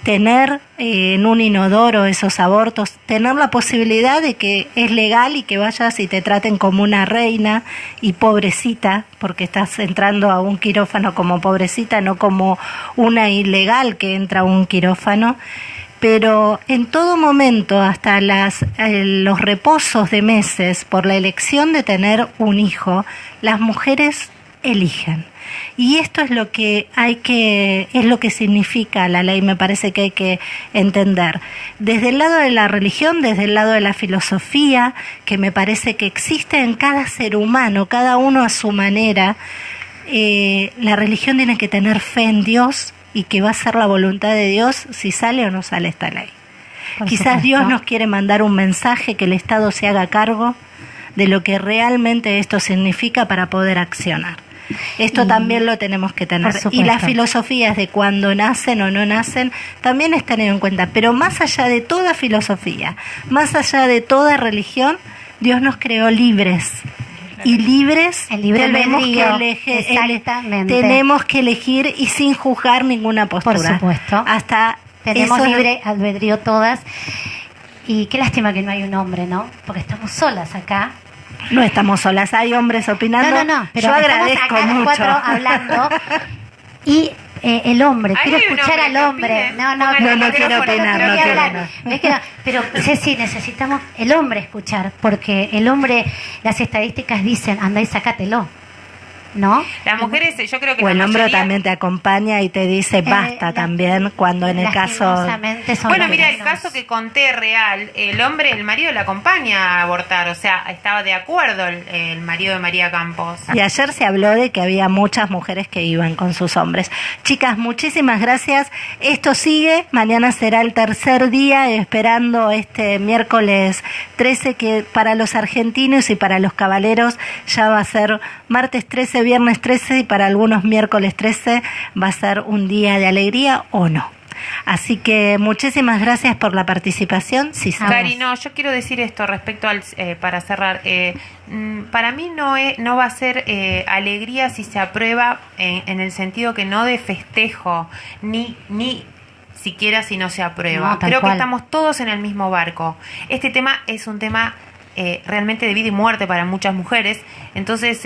tener en un inodoro esos abortos, tener la posibilidad de que es legal y que vayas y te traten como una reina y pobrecita, porque estás entrando a un quirófano como pobrecita, no como una ilegal que entra a un quirófano. Pero en todo momento, hasta los reposos de meses, por la elección de tener un hijo, las mujeres eligen. Y esto es lo que es lo que significa la ley, me parece que hay que entender. Desde el lado de la religión, desde el lado de la filosofía, que me parece que existe en cada ser humano, cada uno a su manera, la religión tiene que tener fe en Dios y que va a ser la voluntad de Dios si sale o no sale esta ley. Quizás Dios nos quiere mandar un mensaje, que el Estado se haga cargo de lo que realmente esto significa para poder accionar. Esto también lo tenemos que tener. Y las filosofías de cuando nacen o no nacen también están en cuenta. Pero más allá de toda filosofía, más allá de toda religión, Dios nos creó libres. Y libres tenemos que elegir y sin juzgar ninguna postura. Por supuesto. Hasta tenemos libre albedrío todas. Y qué lástima que no hay un hombre, ¿no? Porque estamos solas acá. No estamos solas, hay hombres opinando. No, pero yo agradezco acá mucho. Cuatro hablando. Y el hombre, quiero escuchar al hombre. No quiero opinar. Pero Ceci, necesitamos el hombre escuchar, porque el hombre, las estadísticas dicen, anda y sácatelo, ¿no? Las mujeres, yo creo que o el hombre también te acompaña y te dice basta también, cuando en el caso... Bueno, mira, el caso que conté real, el marido le acompaña a abortar, o sea, estaba de acuerdo el marido de María Campos. Y ayer se habló de que había muchas mujeres que iban con sus hombres. Chicas, muchísimas gracias. Esto sigue, mañana será el tercer día, esperando este miércoles 13, que para los argentinos y para los caballeros ya va a ser martes 13, viernes 13, y para algunos miércoles 13 va a ser un día de alegría o no. Así que muchísimas gracias por la participación. Cari, no, yo quiero decir esto respecto al, para cerrar. Para mí no va a ser alegría si se aprueba en el sentido que no de festejo, ni siquiera si no se aprueba. No, creo que estamos todos en el mismo barco. Este tema es un tema realmente de vida y muerte para muchas mujeres. Entonces...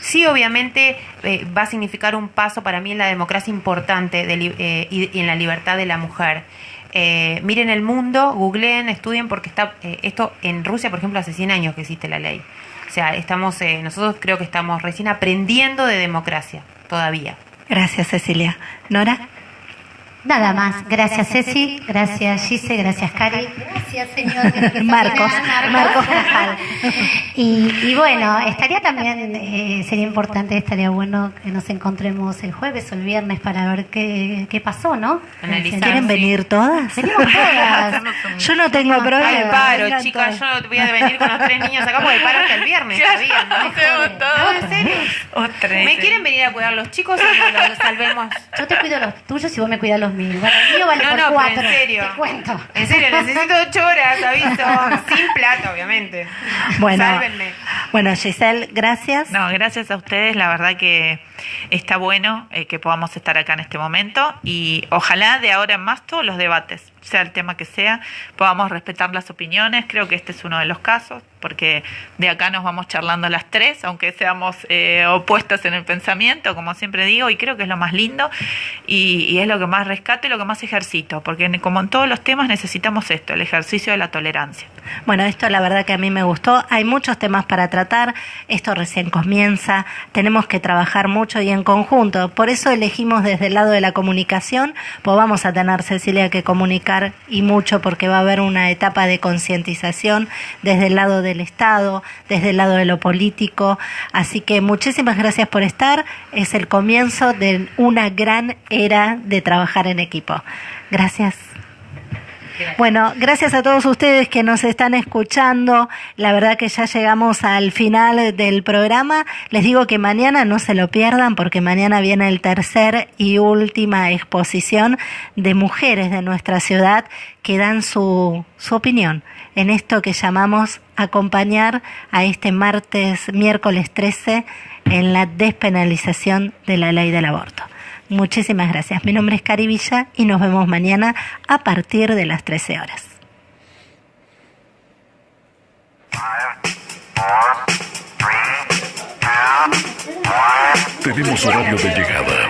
sí, obviamente va a significar un paso para mí en la democracia importante y en la libertad de la mujer. Miren el mundo, googleen, estudien, porque está esto en Rusia, por ejemplo, hace 100 años que existe la ley. O sea, nosotros creo que estamos recién aprendiendo de democracia todavía. Gracias, Cecilia. ¿Nora? Nada más. Gracias, Ceci. Gracias, Gise. Gracias, Cari. Gracias, señor. Marcos Cajal. Y bueno, estaría también, sería importante, estaría bueno que nos encontremos el jueves o el viernes para ver qué pasó, ¿no? Analizar, ¿Quieren venir todas? Venimos todas. Yo no tengo problema. Al paro, chicas, yo voy a venir con los 3 niños acá porque el paro hasta el viernes, ¿sabían? ¿No? ¿En serio? ¿Me quieren venir a cuidar los chicos o los salvemos? Yo te cuido los tuyos y vos me cuidas los míos. Bueno, el mío vale por 4. Pero en serio. Te cuento. En serio, necesito 8 horas, aviso. Sin plata, obviamente. Sálvenme. Bueno, Giselle, gracias. No, gracias a ustedes. La verdad que está bueno que podamos estar acá en este momento y ojalá de ahora en más todos los debates, sea el tema que sea, podamos respetar las opiniones. Creo que este es uno de los casos. porque de acá nos vamos charlando las tres, aunque seamos opuestas en el pensamiento, como siempre digo, y creo que es lo más lindo y es lo que más rescato y lo que más ejercito, porque como en todos los temas necesitamos esto, el ejercicio de la tolerancia. Bueno, esto la verdad que a mí me gustó. Hay muchos temas para tratar. Esto recién comienza. Tenemos que trabajar mucho y en conjunto. Por eso elegimos desde el lado de la comunicación, pues vamos a tener, Cecilia, que comunicar y mucho, porque va a haber una etapa de concientización desde el lado del Estado, desde el lado de lo político. Así que muchísimas gracias por estar. Es el comienzo de una gran era de trabajar en equipo. Gracias. Bueno, gracias a todos ustedes que nos están escuchando. La verdad que ya llegamos al final del programa. Les digo que mañana no se lo pierdan, porque mañana viene el tercer y última exposición de mujeres de nuestra ciudad que dan su opinión en esto que llamamos acompañar a este miércoles 13 en la despenalización de la ley del aborto. Muchísimas gracias. Mi nombre es Cari Villa y nos vemos mañana a partir de las 13 horas. Tenemos horario de llegada.